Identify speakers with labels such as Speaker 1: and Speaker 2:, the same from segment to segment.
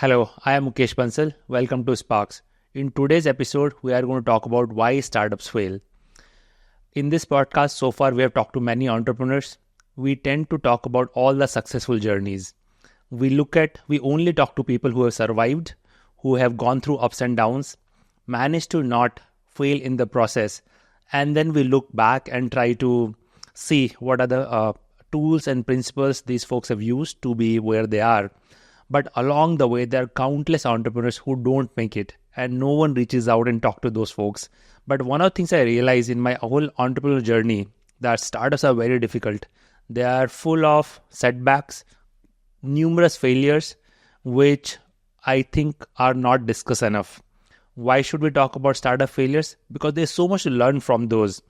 Speaker 1: Hello, I am Mukesh Bansal. Welcome to SparX. In today's episode, we are going to talk about why startups fail. In this podcast, so far, we have talked to many entrepreneurs. We tend to talk about all the successful journeys. We only talk to people who have survived, who have gone through ups and downs, managed to not fail in the process, and then we look back and try to see what are the tools and principles these folks have used to be where they are. But along the way, there are countless entrepreneurs who don't make it, and no one reaches out and talk to those folks. But one of the things I realized in my whole entrepreneurial journey that startups are very difficult. They are full of setbacks, numerous failures, which I think are not discussed enough. Why should we talk about startup failures? Because there's so much to learn from those.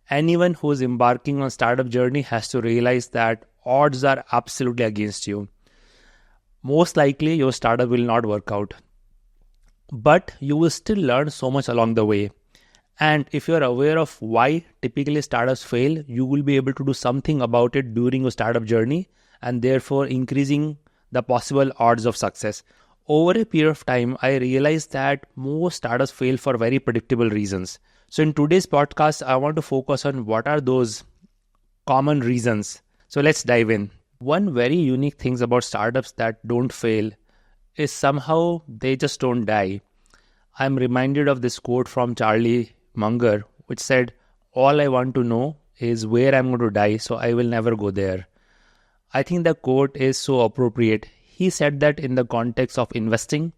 Speaker 1: Anyone who is embarking on startup journey has to realize that odds are absolutely against you. Most likely your startup will not work out, but you will still learn so much along the way. And if you're aware of why typically startups fail, you will be able to do something about it during your startup journey and therefore increasing the possible odds of success. Over a period of time, I realized that most startups fail for very predictable reasons. So in today's podcast, I want to focus on what are those common reasons. So let's dive in. One very unique thing about startups that don't fail is somehow they just don't die. I'm reminded of this quote from Charlie Munger, which said, "All I want to know is where I'm going to die, so I will never go there." I think the quote is so appropriate. He said that in the context of investing.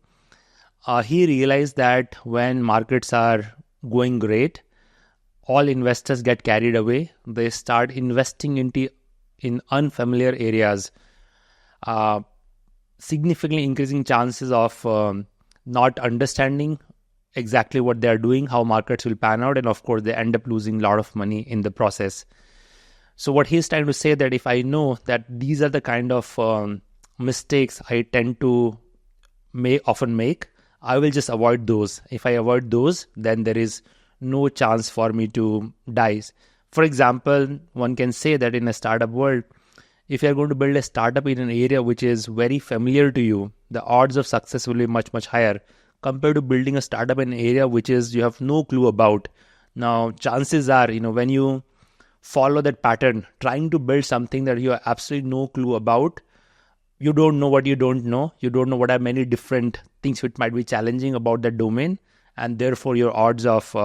Speaker 1: He realized that when markets are going great, all investors get carried away. They start investing in unfamiliar areas, significantly increasing chances of not understanding exactly what they are doing, how markets will pan out, and of course they end up losing a lot of money in the process. So what he's trying to say that if I know that these are the kind of mistakes I tend to often make, I will just avoid those. If I avoid those, then there is no chance for me to die. For example, one can say that in a startup world, if you are going to build a startup in an area which is very familiar to you, the odds of success will be much, much higher compared to building a startup in an area which is you have no clue about. Now, chances are, when you follow that pattern, trying to build something that you have absolutely no clue about, you don't know what you don't know. You don't know what are many different things which might be challenging about that domain. And therefore, your odds of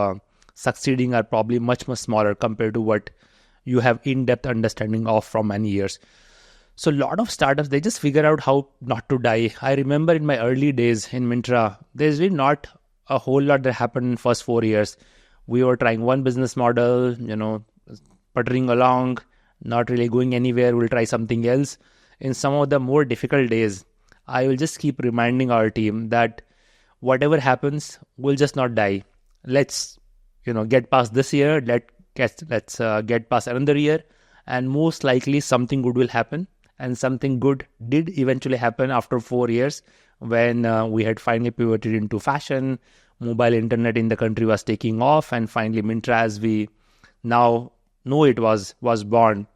Speaker 1: succeeding are probably much, much smaller compared to what you have in-depth understanding of from many years. So a lot of startups, they just figure out how not to die. I remember in my early days in Myntra, there's really not a whole lot that happened in first 4 years. We were trying one business model, puttering along, not really going anywhere. We'll try something else. In some of the more difficult days, I will just keep reminding our team that whatever happens, we'll just not die. Let's get past this year. Let's get past another year, and most likely something good will happen. And something good did eventually happen after 4 years when we had finally pivoted into fashion. Mobile internet in the country was taking off, and finally Myntra, as we now know it, was born.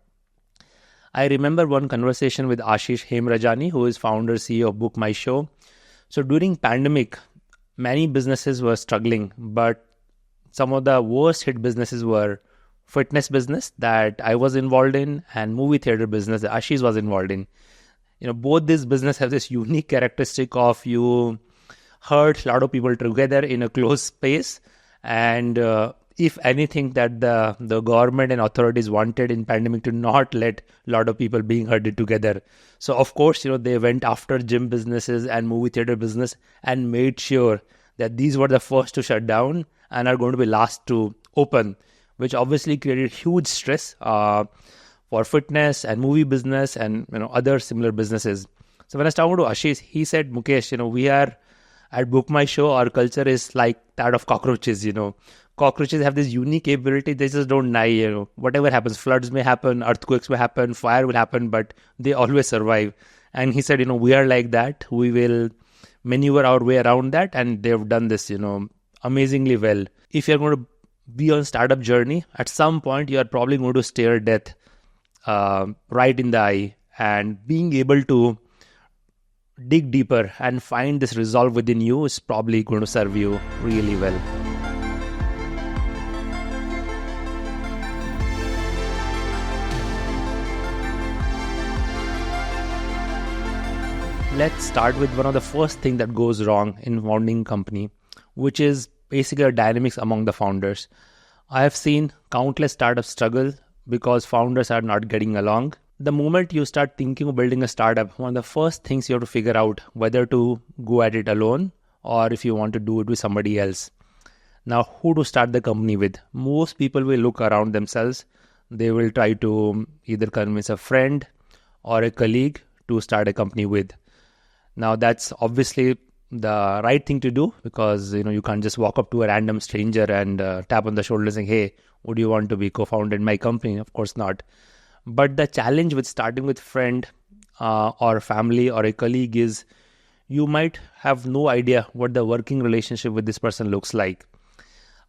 Speaker 1: I remember one conversation with Ashish Hemrajani, who is founder CEO of Book My Show. So during pandemic, many businesses were struggling, but some of the worst hit businesses were fitness business that I was involved in and movie theater business that Ashish was involved in. Both these businesses have this unique characteristic of you herd a lot of people together in a closed space. And if anything, that the government and authorities wanted in pandemic to not let a lot of people being herded together. So of course, they went after gym businesses and movie theater business and made sure that these were the first to shut down and are going to be last to open, which obviously created huge stress for fitness and movie business and other similar businesses. So when I was talking to Ashish, he said, "Mukesh, we are at Book My Show. Our culture is like that of cockroaches. Cockroaches have this unique ability; they just don't die. Whatever happens, floods may happen, earthquakes may happen, fire will happen, but they always survive." And he said, "We are like that. We will maneuver our way around that, and they've done this, amazingly well. If you're going to be on startup journey, at some point you are probably going to stare death right in the eye, and being able to dig deeper and find this resolve within you is probably going to serve you really well. Let's start with one of the first things that goes wrong in founding company, which is basically the dynamics among the founders. I have seen countless startups struggle because founders are not getting along. The moment you start thinking of building a startup, one of the first things you have to figure out whether to go at it alone or if you want to do it with somebody else. Now, who to start the company with? Most people will look around themselves. They will try to either convince a friend or a colleague to start a company with. Now, that's obviously the right thing to do because you can't just walk up to a random stranger and tap on the shoulder saying, "Hey, would you want to be co-founder in my company?" Of course not. But the challenge with starting with friend or family or a colleague is you might have no idea what the working relationship with this person looks like.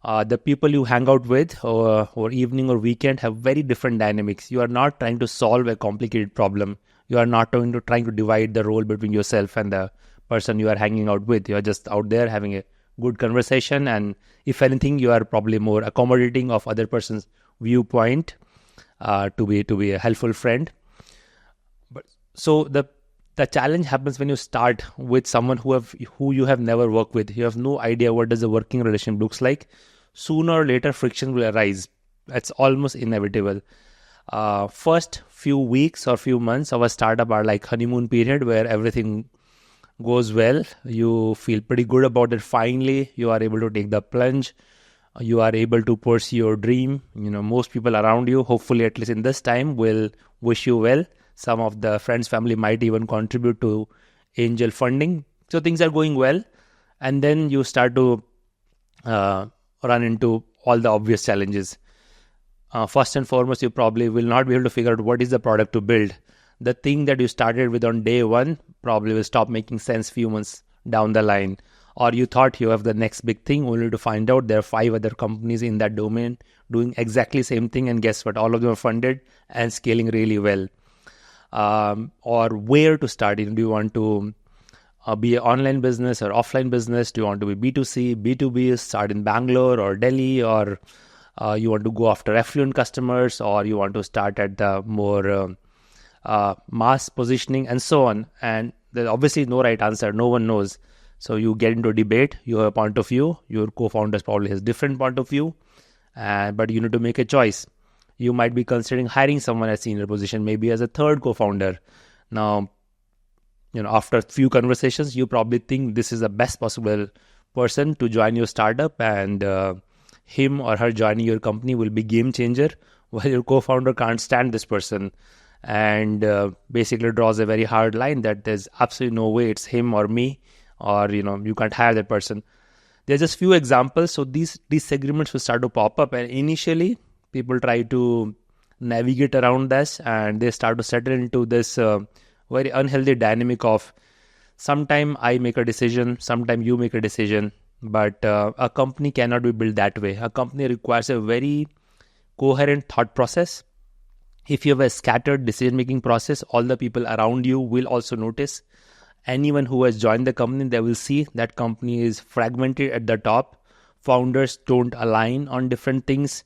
Speaker 1: The people you hang out with or evening or weekend have very different dynamics. You are not trying to solve a complicated problem. You are not trying to divide the role between yourself and the person you are hanging out with. You are just out there having a good conversation, and if anything, you are probably more accommodating of other person's viewpoint to be a helpful friend. But so the challenge happens when you start with someone who you have never worked with. You have no idea what does a working relationship looks like. Sooner or later, friction will arise. That's almost inevitable. First few weeks or few months of a startup are like honeymoon period where everything goes well. You feel pretty good about it. Finally, you are able to take the plunge. You are able to pursue your dream. Most people around you, hopefully at least in this time, will wish you well. Some of the friends, family might even contribute to angel funding. So things are going well. And then you start to run into all the obvious challenges. First and foremost, you probably will not be able to figure out what is the product to build. The thing that you started with on day one probably will stop making sense few months down the line. Or you thought you have the next big thing, only to find out there are 5 other companies in that domain doing exactly the same thing, and guess what? All of them are funded and scaling really well. Or where to start? Do you want to be an online business or offline business? Do you want to be B2C, B2B, start in Bangalore or Delhi, or you want to go after affluent customers, or you want to start at the more mass positioning, and so on. And there's obviously no right answer. No one knows. So you get into a debate. You have a point of view. Your co-founders probably has different point of view, but you need to make a choice. You might be considering hiring someone at senior position, maybe as a third co-founder. Now, after a few conversations, you probably think this is the best possible person to join your startup, and him or her joining your company will be game changer, while your co-founder can't stand this person and basically draws a very hard line that there's absolutely no way it's him or me, or you can't hire that person. There's just few examples. So these disagreements will start to pop up, and initially people try to navigate around this, and they start to settle into this very unhealthy dynamic of sometime I make a decision, sometime you make a decision. But a company cannot be built that way. A company requires a very coherent thought process. If you have a scattered decision-making process, all the people around you will also notice. Anyone who has joined the company, they will see that company is fragmented at the top. Founders don't align on different things.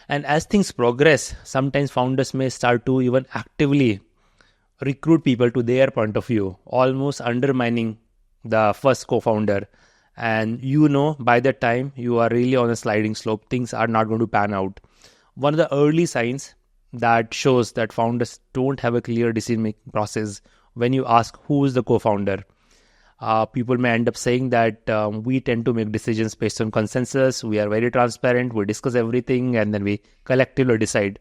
Speaker 1: And as things progress, sometimes founders may start to even actively recruit people to their point of view, almost undermining the first co-founder. And by that time, you are really on a sliding slope. Things are not going to pan out. One of the early signs that shows that founders don't have a clear decision-making process, when you ask who is the co-founder, people may end up saying that we tend to make decisions based on consensus. We are very transparent. We discuss everything and then we collectively decide.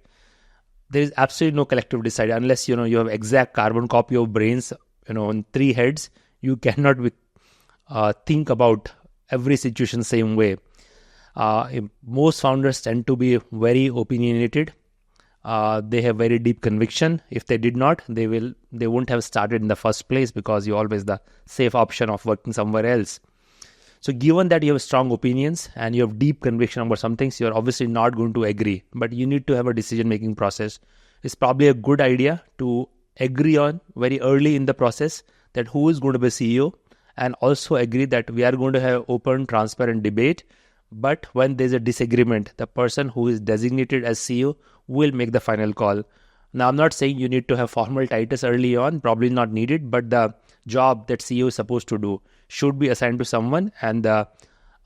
Speaker 1: There is absolutely no collective decide unless you have exact carbon copy of brains on 3 heads. You cannot think about every situation same way. Most founders tend to be very opinionated. They have very deep conviction. If they did not, they won't have started in the first place, because you're always the safe option of working somewhere else. So given that you have strong opinions and you have deep conviction about some things, you're obviously not going to agree, but you need to have a decision-making process. It's probably a good idea to agree on very early in the process that who is going to be CEO, and also agree that we are going to have open, transparent debate. But when there's a disagreement, the person who is designated as CEO will make the final call. Now, I'm not saying you need to have formal titles early on, probably not needed, but the job that CEO is supposed to do should be assigned to someone, and the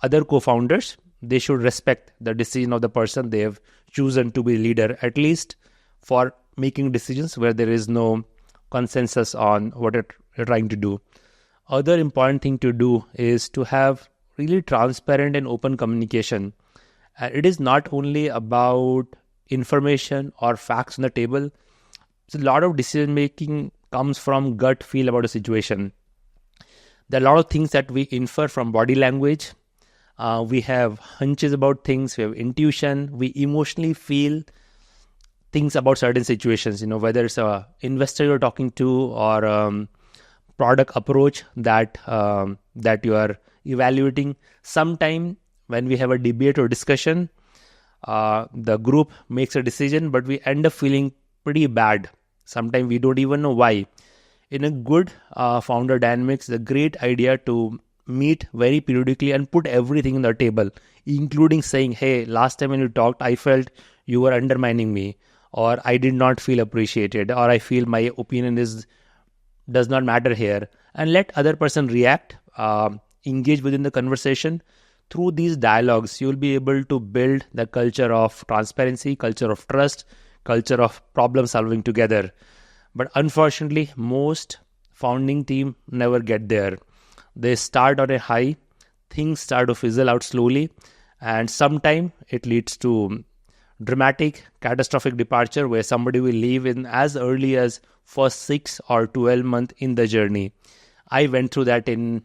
Speaker 1: other co-founders, they should respect the decision of the person they have chosen to be leader, at least for making decisions where there is no consensus on what you're trying to do. Other important thing to do is to have really transparent and open communication. It is not only about information or facts on the table. So a lot of decision making comes from gut feel about a situation. There are a lot of things that we infer from body language. We have hunches about things. We have intuition. We emotionally feel things about certain situations. Whether it's a investor you're talking to or product approach that you are evaluating. Sometime when we have a debate or discussion, the group makes a decision, but we end up feeling pretty bad. Sometimes we don't even know why. In a good founder dynamics, it's a great idea to meet very periodically and put everything on the table, including saying, hey, last time when you talked, I felt you were undermining me, or I did not feel appreciated, or I feel my opinion does not matter here. And let other person react, engage within the conversation. Through these dialogues, you'll be able to build the culture of transparency, culture of trust, culture of problem solving together. But unfortunately, most founding team never get there. They start on a high, things start to fizzle out slowly, and sometimes it leads to dramatic, catastrophic departure where somebody will leave in as early as first 6 or 12 months in the journey. I went through that in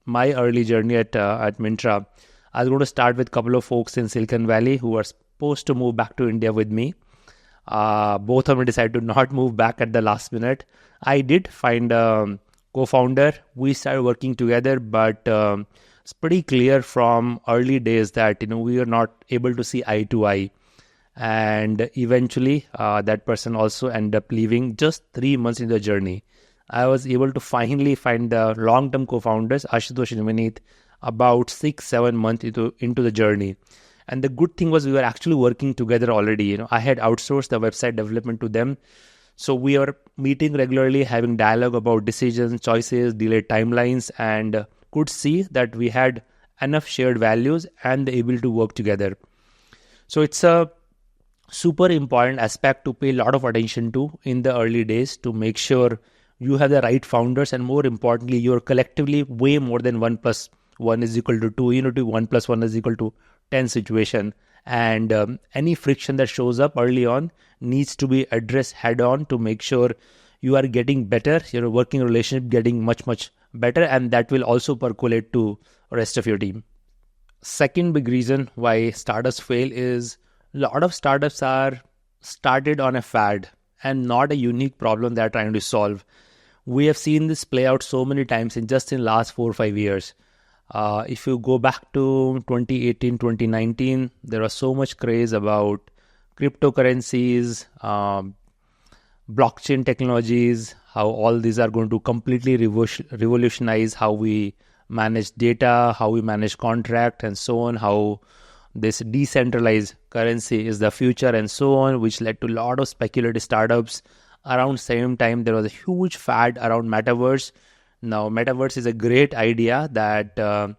Speaker 1: my early journey at Myntra. I was going to start with a couple of folks in Silicon Valley who were supposed to move back to India with me. Both of them decided to not move back at the last minute. I did find a co-founder. We started working together, but it's pretty clear from early days that we were not able to see eye to eye. And eventually, that person also ended up leaving just 3 months into the journey. I was able to finally find the long-term co-founders, Ashutosh and Vineet, about 6-7 months into the journey. And the good thing was we were actually working together already. I had outsourced the website development to them. So we were meeting regularly, having dialogue about decisions, choices, delayed timelines, and could see that we had enough shared values and the ability to work together. So it's a super important aspect to pay a lot of attention to in the early days to make sure you have the right founders, and more importantly, you're collectively way more than 1 plus 1 is equal to 2, to 1 plus 1 is equal to 10 situation. And any friction that shows up early on needs to be addressed head on to make sure you are getting better, your working relationship getting much, much better, and that will also percolate to the rest of your team. Second big reason why startups fail is a lot of startups are started on a fad and not a unique problem they're trying to solve. We have seen this play out so many times in last 4 or 5 years. If you go back to 2018, 2019, there was so much craze about cryptocurrencies, blockchain technologies, how all these are going to completely revolutionize how we manage data, how we manage contract, and so on, how this decentralized currency is the future, and so on, which led to a lot of speculative startups. Around same time, there was a huge fad around metaverse. Now, metaverse is a great idea that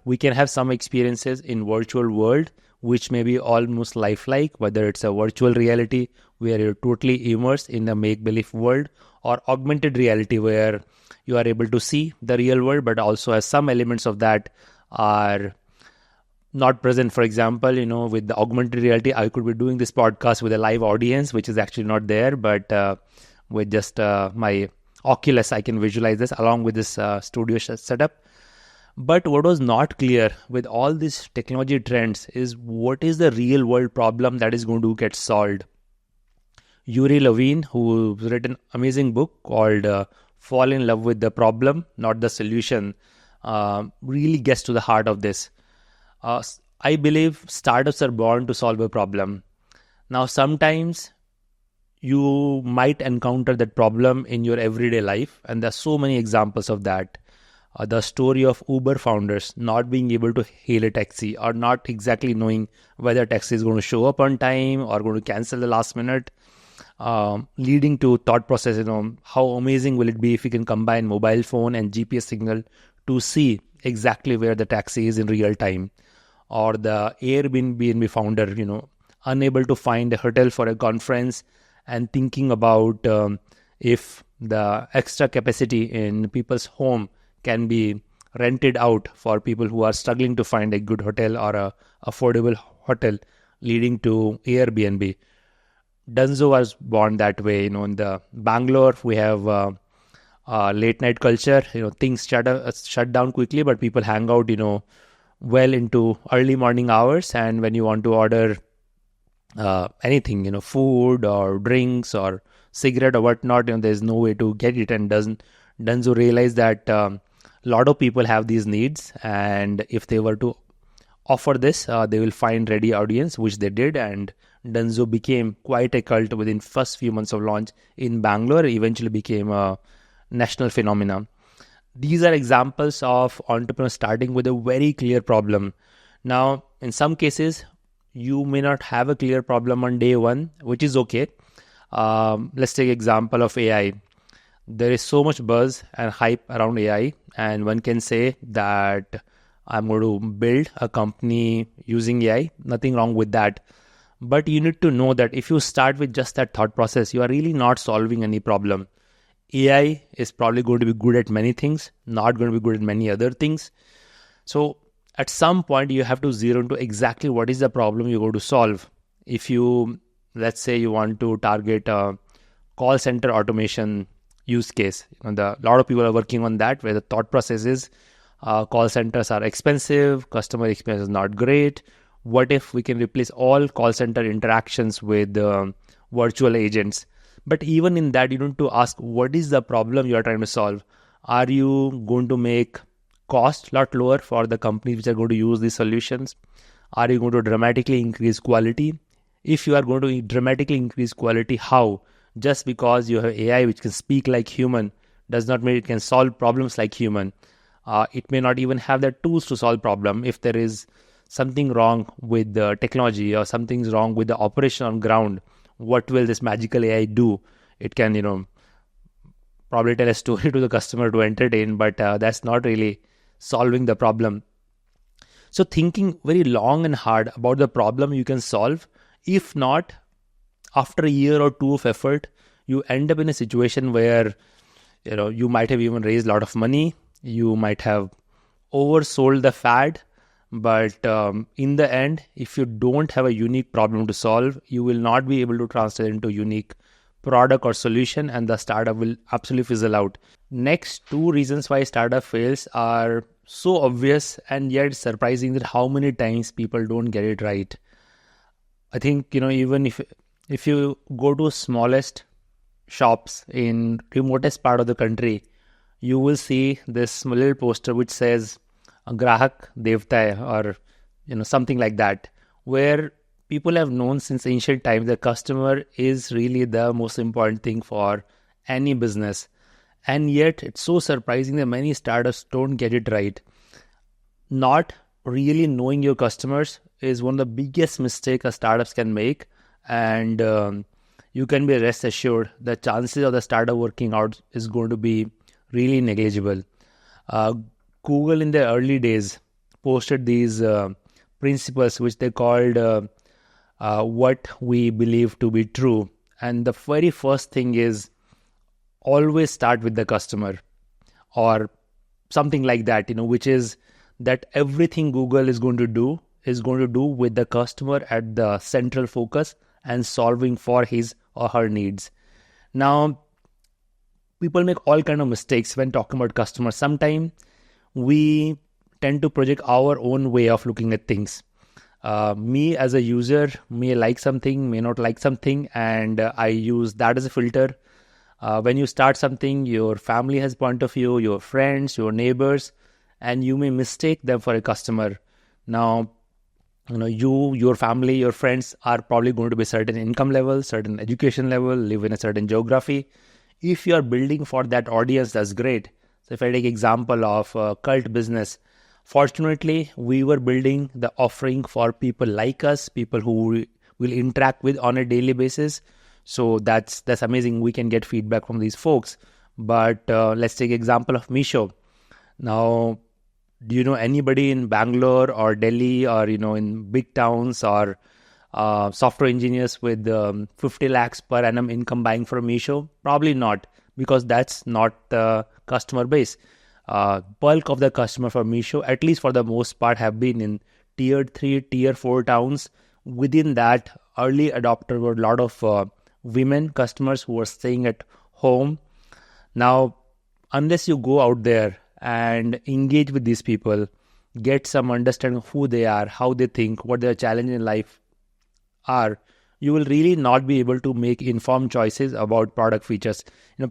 Speaker 1: we can have some experiences in virtual world, which may be almost lifelike, whether it's a virtual reality where you're totally immersed in the make-believe world, or augmented reality where you are able to see the real world, but also has some elements of that are not present. For example, with the augmented reality, I could be doing this podcast with a live audience, which is actually not there, but with just my Oculus, I can visualize this along with this studio setup. But what was not clear with all these technology trends is what is the real world problem that is going to get solved. Yuri Levine, who wrote an amazing book called Fall in Love with the Problem, Not the Solution, really gets to the heart of this. I believe startups are born to solve a problem. Now, sometimes you might encounter that problem in your everyday life, and there's so many examples of that. The story of Uber founders not being able to hail a taxi, or not exactly knowing whether a taxi is going to show up on time or going to cancel the last minute, leading to thought process, how amazing will it be if we can combine mobile phone and GPS signal to see exactly where the taxi is in real time. Or the Airbnb founder, unable to find a hotel for a conference and thinking about if the extra capacity in people's home can be rented out for people who are struggling to find a good hotel or a affordable hotel, leading to Airbnb. Dunzo was born that way. In the Bangalore, we have late night culture. Things shut down quickly, but people hang out, well into early morning hours. And when you want to order anything, food or drinks or cigarette or whatnot, there's no way to get it. And Dunzo realized that a lot of people have these needs, and if they were to offer this, they will find ready audience, which they did. And Dunzo became quite a cult within first few months of launch in Bangalore. Eventually became a national phenomenon. These are examples of entrepreneurs starting with a very clear problem. Now, in some cases, you may not have a clear problem on day one, which is okay. Let's take example of AI. There is so much buzz and hype around AI, and one can say that I'm going to build a company using AI. Nothing wrong with that. But you need to know that if you start with just that thought process, you are really not solving any problem. AI is probably going to be good at many things, not going to be good at many other things. So at some point, you have to zero into exactly what is the problem you're going to solve. If you, let's say you want to target a call center automation use case, a lot of people are working on that, where the thought process is call centers are expensive, customer experience is not great. What if we can replace all call center interactions with virtual agents? But even in that, you need to ask, what is the problem you are trying to solve? Are you going to make cost a lot lower for the companies which are going to use these solutions? Are you going to dramatically increase quality? If you are going to dramatically increase quality, how? Just because you have AI which can speak like human does not mean it can solve problems like human. It may not even have the tools to solve problem. If there is something wrong with the technology or something's wrong with the operation on ground, what will this magical AI do? It can, probably tell a story to the customer to entertain, but that's not really solving the problem. So thinking very long and hard about the problem you can solve. If not, after a year or two of effort, you end up in a situation where you might have even raised a lot of money. You might have oversold the fad. But in the end, if you don't have a unique problem to solve, you will not be able to translate into unique product or solution, and the startup will absolutely fizzle out. Next, two reasons why startup fails are so obvious, and yet surprising that how many times people don't get it right. I think, even if you go to smallest shops in remotest part of the country, you will see this little poster which says Grahak Devta hai, or something like that, where people have known since ancient times the customer is really the most important thing for any business. And yet it's so surprising that many startups don't get it right. Not really knowing your customers is one of the biggest mistakes a startups can make, and you can be rest assured the chances of the startup working out is going to be really negligible. Google in the early days posted these principles which they called what we believe to be true. And the very first thing is always start with the customer, or something like that, which is that everything Google is going to do with the customer at the central focus and solving for his or her needs. Now, people make all kind of mistakes when talking about customers. Sometimes we tend to project our own way of looking at things. Me as a user may like something, may not like something, and I use that as a filter. When you start something, your family has point of view, your friends, your neighbors, and you may mistake them for a customer. Now, Your family, your friends are probably going to be certain income level, certain education level, live in a certain geography. If you are building for that audience, that's great. So if I take example of cult business, fortunately we were building the offering for people like us, people who will interact with on a daily basis. So that's amazing. We can get feedback from these folks. But let's take example of Misho. Now, do you know anybody in Bangalore or Delhi or in big towns or software engineers with 50 lakhs per annum income buying from Misho? Probably not, because that's not the customer base. Bulk of the customer for Misho, at least for the most part, have been in tier 3, tier 4 towns. Within that, early adopter were a lot of women customers who were staying at home. Now, unless you go out there and engage with these people, get some understanding of who they are, how they think, what their challenges in life are, you will really not be able to make informed choices about product features.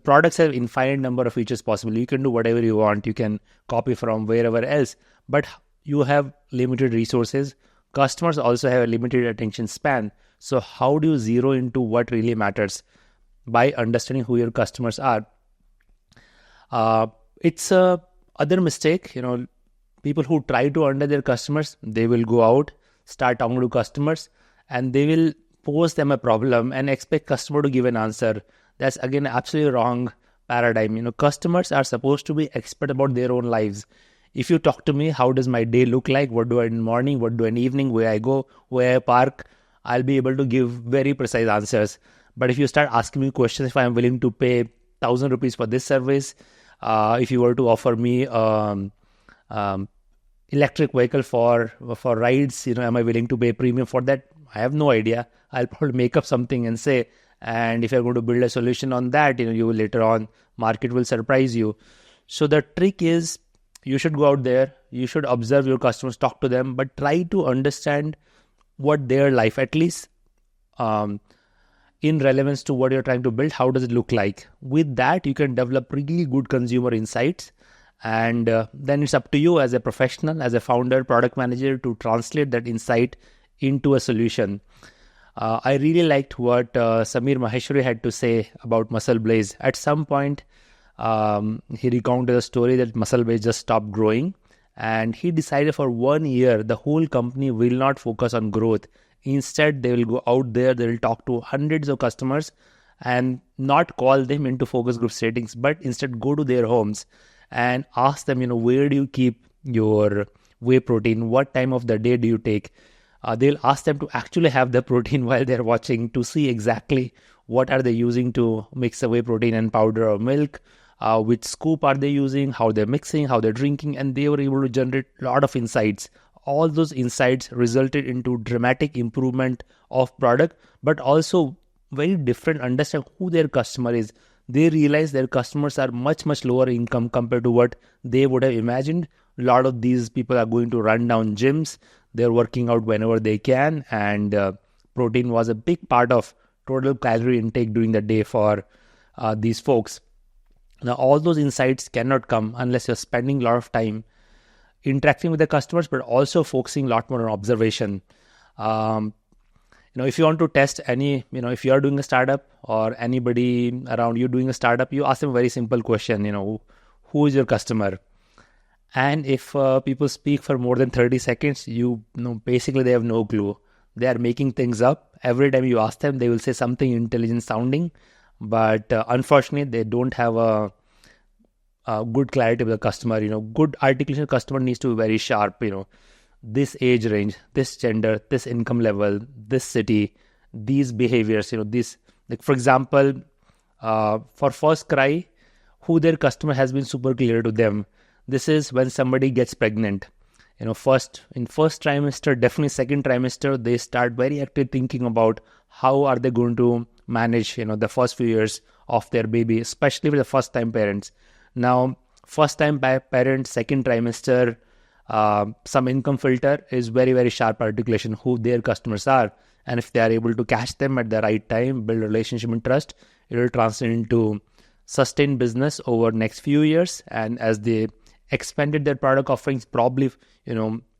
Speaker 1: Products have infinite number of features possible. You can do whatever you want. You can copy from wherever else, but you have limited resources. Customers also have a limited attention span. So how do you zero into what really matters? By understanding who your customers are. It's a other mistake. People who try to understand their customers, they will go out, start talking to customers, and they will pose them a problem and expect customer to give an answer. That's again absolutely wrong paradigm. Customers are supposed to be expert about their own lives. If you talk to me, how does my day look like? What do I do in the morning? What do I in the evening? Where I go? Where I park? I'll be able to give very precise answers. But if you start asking me questions, if I'm willing to pay 1,000 rupees for this service, if you were to offer me electric vehicle for rides, am I willing to pay premium for that? I have no idea. I'll probably make up something and say, and if you're going to build a solution on that, you will later on, market will surprise you. So the trick is, you should go out there, you should observe your customers, talk to them, but try to understand what their life, at least in relevance to what you're trying to build, how does it look like? With that, you can develop really good consumer insights. And then it's up to you as a professional, as a founder, product manager, to translate that insight into a solution. I really liked what Samir Maheshwari had to say about Muscle Blaze. At some point, he recounted a story that Muscle Blaze just stopped growing, and he decided for 1 year the whole company will not focus on growth. Instead, they will go out there, they will talk to hundreds of customers and not call them into focus group settings, but instead go to their homes and ask them, where do you keep your whey protein? What time of the day do you take? They'll ask them to actually have the protein while they're watching, to see exactly what are they using to mix the whey protein and powder or milk, which scoop are they using, how they're mixing, how they're drinking, and they were able to generate a lot of insights. All those insights resulted into dramatic improvement of product, but also very different understand who their customer is. They realize their customers are much, much lower income compared to what they would have imagined. A lot of these people are going to run down gyms. They're working out whenever they can, and protein was a big part of total calorie intake during the day for these folks. Now, all those insights cannot come unless you're spending a lot of time interacting with the customers, but also focusing a lot more on observation. If you want to test any, if you are doing a startup or anybody around you doing a startup, you ask them a very simple question, who is your customer? And if people speak for more than 30 seconds, basically they have no clue. They are making things up. Every time you ask them, they will say something intelligent sounding, but unfortunately, they don't have a good clarity with the customer. Good articulation of customer needs to be very sharp. This age range, this gender, this income level, this city, these behaviors. This, like for example, for first cry, who their customer has been super clear to them. This is when somebody gets pregnant. First trimester, definitely second trimester, they start very active thinking about how are they going to manage, the first few years of their baby, especially with the first time parents. Now, first time parents, second trimester, some income filter is very, very sharp articulation who their customers are. And if they are able to catch them at the right time, build relationship and trust, it will translate into sustained business over next few years. And as they expanded their product offerings, probably,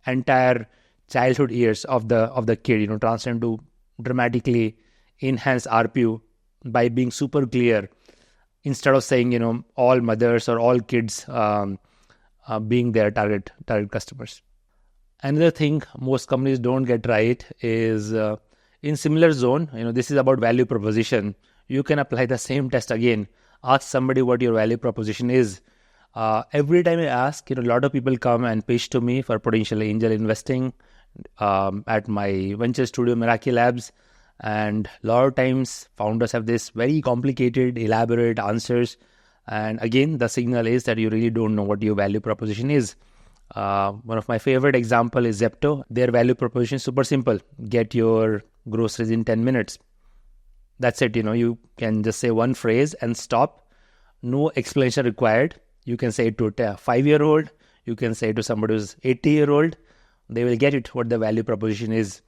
Speaker 1: entire childhood years of the kid, translate to dramatically enhance RPU by being super clear instead of saying all mothers or all kids being their target customers. Another thing most companies don't get right is in similar zone, this is about value proposition. You can apply the same test again. Ask somebody what your value proposition is. Every time I ask, a lot of people come and pitch to me for potential angel investing at my venture studio, Miracle Labs. And a lot of times founders have this very complicated, elaborate answers. And again, the signal is that you really don't know what your value proposition is. One of my favorite example is Zepto. Their value proposition is super simple. Get your groceries in 10 minutes. That's it. You can just say one phrase and stop. No explanation required. You can say it to a 5-year-old. You can say it to somebody who's 80-year-old. They will get it, what the value proposition is.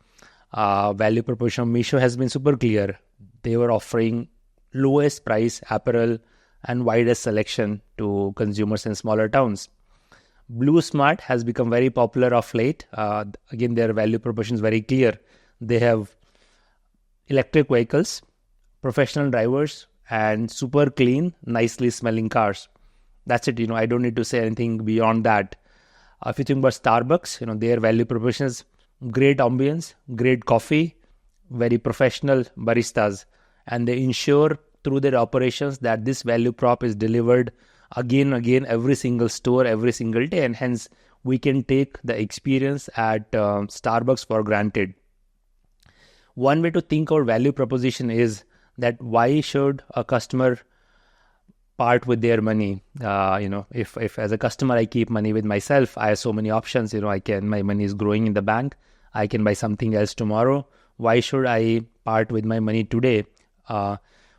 Speaker 1: Value proposition of Meesho has been super clear. They were offering lowest price apparel and widest selection to consumers in smaller towns. Blue Smart has become very popular of late. Again, their value proposition is very clear. They have electric vehicles, professional drivers, and super clean, nicely smelling cars. That's it. I don't need to say anything beyond that. If you think about Starbucks, their value proposition is great ambience, great coffee, very professional baristas, and they ensure through their operations that this value prop is delivered again, every single store, every single day, and hence we can take the experience at Starbucks for granted. One way to think our value proposition is that why should a customer part with their money? If as a customer I keep money with myself, I have so many options. My money is growing in the bank. I can buy something else tomorrow. Why should I part with my money today?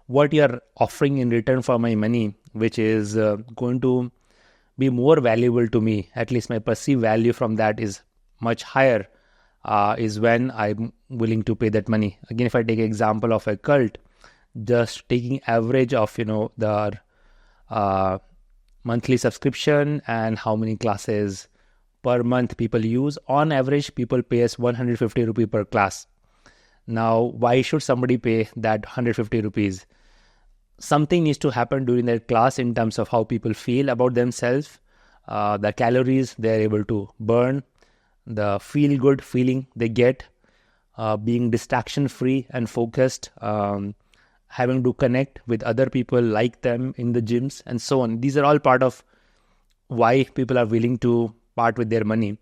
Speaker 1: What you're offering in return for my money, which is going to be more valuable to me, at least my perceived value from that is much higher, is when I'm willing to pay that money. Again, if I take an example of a cult, just taking average of the monthly subscription and how many classes per month people use, on average people pay us 150 rupee per class. Now, why should somebody pay that 150 rupees? Something needs to happen during that class in terms of how people feel about themselves, the calories they're able to burn, the feel good feeling they get, being distraction free and focused, having to connect with other people like them in the gyms and so on. These are all part of why people are willing to part with their money.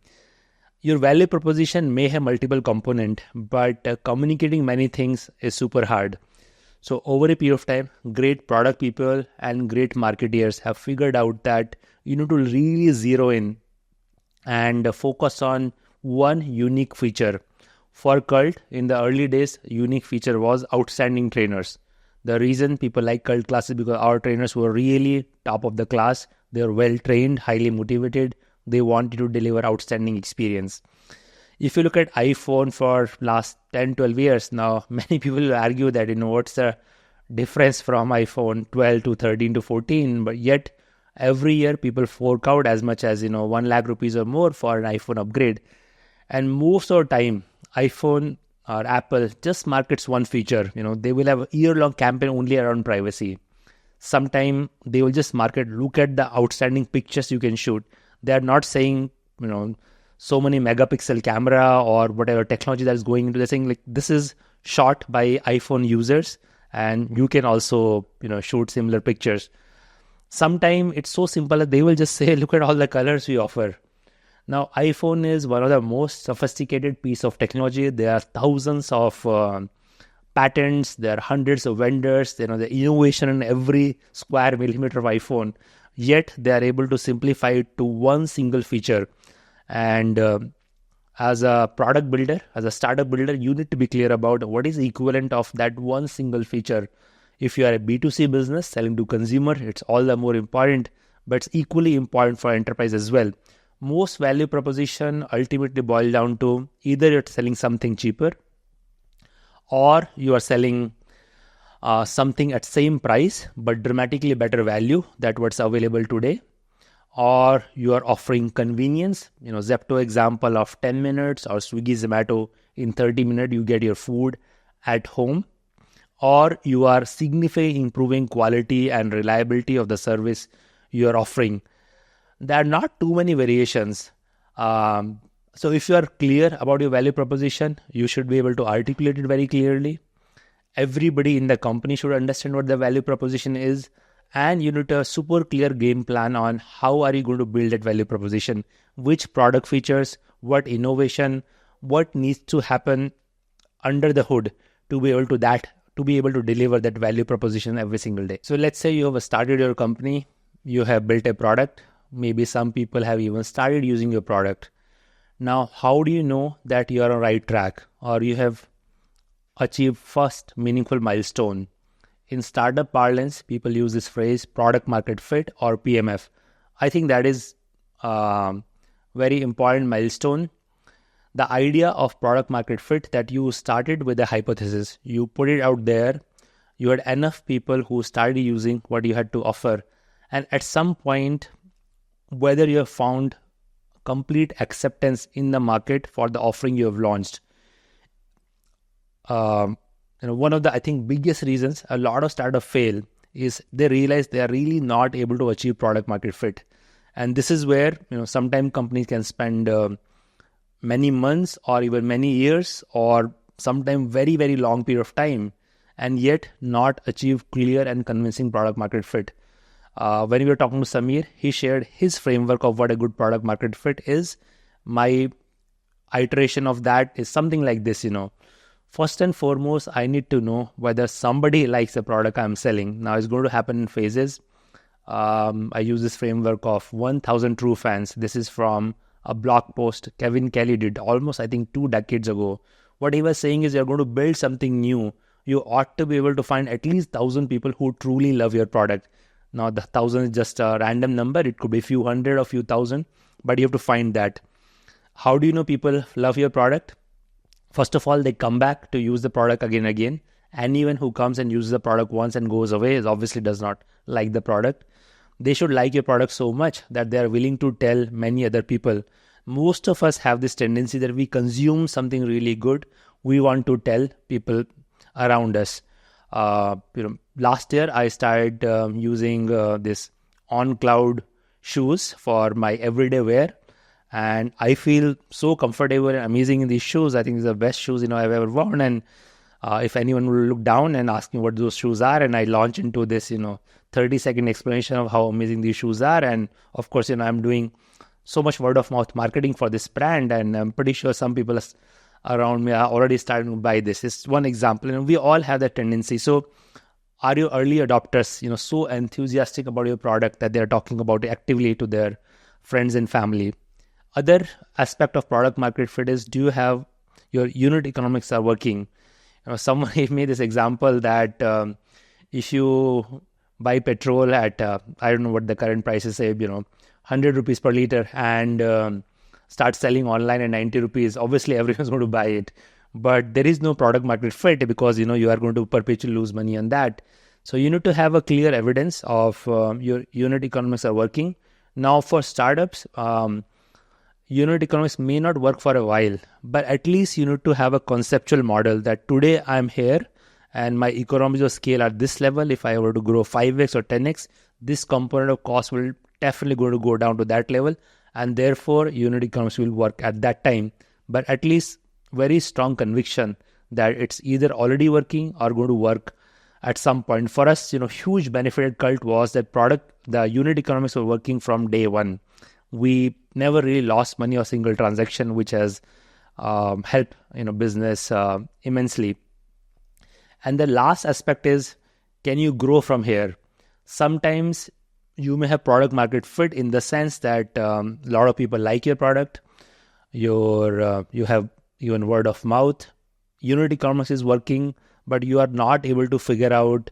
Speaker 1: Your value proposition may have multiple components, but communicating many things is super hard. So over a period of time, great product people and great marketeers have figured out that you need to really zero in and focus on one unique feature. For Cult, in the early days, unique feature was outstanding trainers. The reason people like Cult classes because our trainers were really top of the class. They were well trained, highly motivated. They wanted to deliver outstanding experience. If you look at iPhone for last 10, 12 years now, many people will argue that, what's the difference from iPhone 12 to 13 to 14, but yet every year people fork out as much as, 1 lakh rupees or more for an iPhone upgrade. And most of the time, iPhone or Apple just markets one feature. They will have a year-long campaign only around privacy. Sometime they will just market, look at the outstanding pictures you can shoot. They are not saying, so many megapixel camera or whatever technology that is going into. They're saying like this is shot by iPhone users and you can also, shoot similar pictures. Sometimes it's so simple that they will just say, look at all the colors we offer. Now, iPhone is one of the most sophisticated piece of technology. There are thousands of patents. There are hundreds of vendors. The innovation in every square millimeter of iPhone. Yet they are able to simplify it to one single feature. And as a product builder, as a startup builder, you need to be clear about what is the equivalent of that one single feature. If you are a B2C business selling to consumer, it's all the more important, but it's equally important for enterprise as well. Most value proposition ultimately boil down to either you're selling something cheaper or you are selling something at same price but dramatically better value than what's available today, or you are offering convenience, Zepto example of 10 minutes, or Swiggy, Zomato, in 30 minutes you get your food at home, or you are significantly improving quality and reliability of the service you are offering. There are not too many variations. So if you are clear about your value proposition, you should be able to articulate it very clearly. Everybody in the company should understand what the value proposition is, and you need a super clear game plan on how are you going to build that value proposition, which product features, what innovation, what needs to happen under the hood to be able to deliver that value proposition every single day. So let's say you have started your company, you have built a product, maybe some people have even started using your product. Now, how do you know that you are on right track, or you have achieved first meaningful milestone? In startup parlance, people use this phrase product market fit, or PMF. I think that is very important milestone. The idea of product market fit, that you started with a hypothesis, you put it out there, you had enough people who started using what you had to offer, and at some point, whether you have found complete acceptance in the market for the offering you have launched. One of the, I think, biggest reasons a lot of startups fail is they realize they are really not able to achieve product market fit. And this is where, sometimes companies can spend many months or even many years, or sometimes very, very long period of time, and yet not achieve clear and convincing product market fit. When we were talking to Samir, he shared his framework of what a good product market fit is. My iteration of that is something like this, First and foremost, I need to know whether somebody likes the product I'm selling. Now, it's going to happen in phases. I use this framework of 1,000 true fans. This is from a blog post Kevin Kelly did almost, I think, 2 decades ago. What he was saying is, you're going to build something new. You ought to be able to find at least 1,000 people who truly love your product. Now, the 1,000 is just a random number. It could be a few hundred or few thousand, but you have to find that. How do you know people love your product? First of all, they come back to use the product again and again. Anyone who comes and uses the product once and goes away obviously does not like the product. They should like your product so much that they are willing to tell many other people. Most of us have this tendency that we consume something really good, we want to tell people around us. Last year I started using this on-cloud shoes for my everyday wear. And I feel so comfortable and amazing in these shoes. I think it's the best shoes I've ever worn. And if anyone will look down and ask me what those shoes are, and I launch into this 30-second explanation of how amazing these shoes are. And of course, I'm doing so much word of mouth marketing for this brand, and I'm pretty sure some people around me are already starting to buy this. It's one example. We all have that tendency. So are your early adopters so enthusiastic about your product that they're talking about it actively to their friends and family? Other aspect of product market fit is, do you have your unit economics are working? Someone gave me this example that if you buy petrol at, I don't know what the current prices say, 100 rupees per liter, and start selling online at 90 rupees, obviously everyone's going to buy it. But there is no product market fit because, you are going to perpetually lose money on that. So you need to have a clear evidence of your unit economics are working. Now for startups, unit economics may not work for a while, but at least you need to have a conceptual model that today I'm here and my economies of scale are this level. If I were to grow 5x or 10x, this component of cost will definitely going to go down to that level, and therefore unit economics will work at that time. But at least very strong conviction that it's either already working or going to work at some point. For us, huge benefit at Cult was that the unit economics were working from day one. We never really lost money or single transaction, which has helped business immensely. And the last aspect is, can you grow from here? Sometimes you may have product market fit in the sense that a lot of people like your product. You have even word of mouth. Unit economics is working, but you are not able to figure out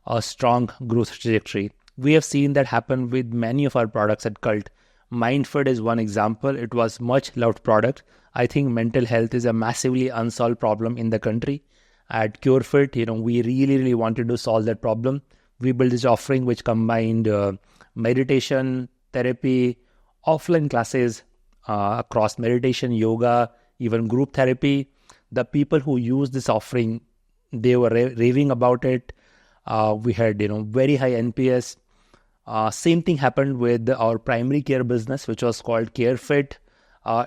Speaker 1: a strong growth trajectory. We have seen that happen with many of our products at Cult. MindFit is one example. It was much loved product. I think mental health is a massively unsolved problem in the country. At CureFit, we really, really wanted to solve that problem. We built this offering which combined meditation, therapy, offline classes across meditation, yoga, even group therapy. The people who use this offering, they were raving about it. We had very high NPS. Same thing happened with our primary care business, which was called Cult.fit.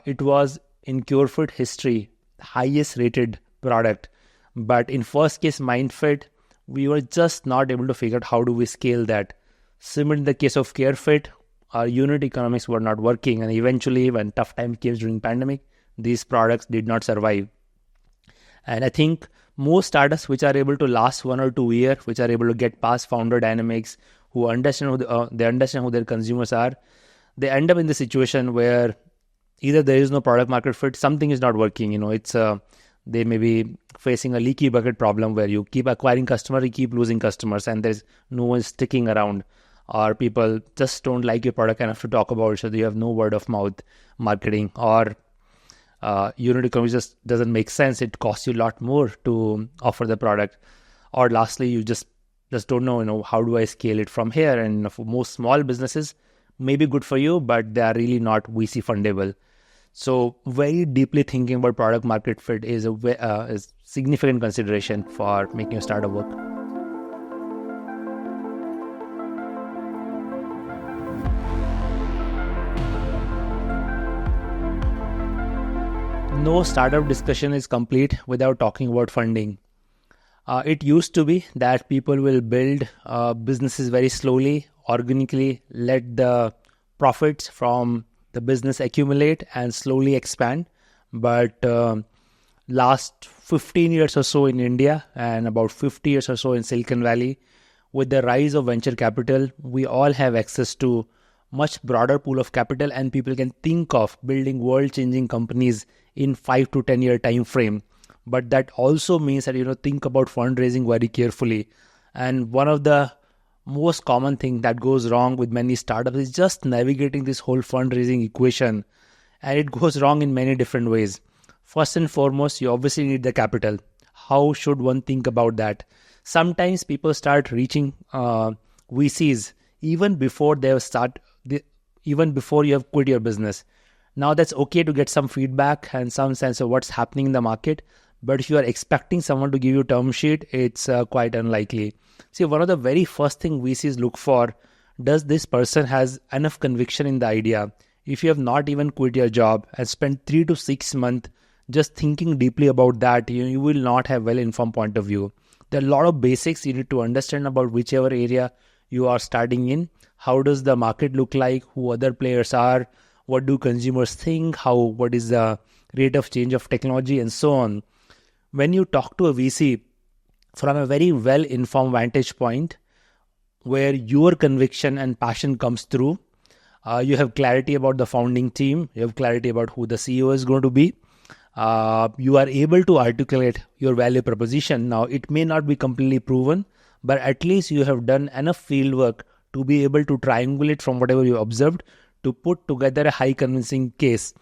Speaker 1: It was in Cult.fit history highest rated product, but in first case MindFit, we were just not able to figure out how do we scale that. Similar in the case of Cult.fit, our unit economics were not working, and eventually when tough time came during pandemic, these products did not survive. And I think most startups which are able to last 1 or 2 years, which are able to get past founder dynamics, who understand they understand who their consumers are, they end up in the situation where either there is no product market fit, something is not working. It's they may be facing a leaky bucket problem where you keep acquiring customers, you keep losing customers, and there's no one sticking around, or people just don't like your product enough to talk about it, so you have no word of mouth marketing, or unit economics just doesn't make sense. It costs you a lot more to offer the product, or lastly, you just don't know, how do I scale it from here? And for most small businesses, maybe good for you, but they are really not VC fundable. So very deeply thinking about product market fit is a significant consideration for making your startup work. No startup discussion is complete without talking about funding. It used to be that people will build businesses very slowly, organically, let the profits from the business accumulate and slowly expand. But last 15 years or so in India and about 50 years or so in Silicon Valley, with the rise of venture capital, we all have access to much broader pool of capital, and people can think of building world-changing companies in 5 to 10 year time frame. But that also means that think about fundraising very carefully. And one of the most common thing that goes wrong with many startups is just navigating this whole fundraising equation, and it goes wrong in many different ways. First and foremost, you obviously need the capital. How should one think about that? Sometimes people start reaching VCs even before even before you have quit your business. Now that's okay to get some feedback and some sense of what's happening in the market, but if you are expecting someone to give you a term sheet, it's quite unlikely. See, one of the very first thing VCs look for, does this person has enough conviction in the idea? If you have not even quit your job and spent 3 to 6 months just thinking deeply about that, you will not have well-informed point of view. There are a lot of basics you need to understand about whichever area you are starting in. How does the market look like? Who other players are? What do consumers think? What is the rate of change of technology, and so on. When you talk to a VC from a very well-informed vantage point, where your conviction and passion comes through, you have clarity about the founding team, you have clarity about who the CEO is going to be, you are able to articulate your value proposition. Now, it may not be completely proven, but at least you have done enough field work to be able to triangulate from whatever you observed to put together a high convincing case.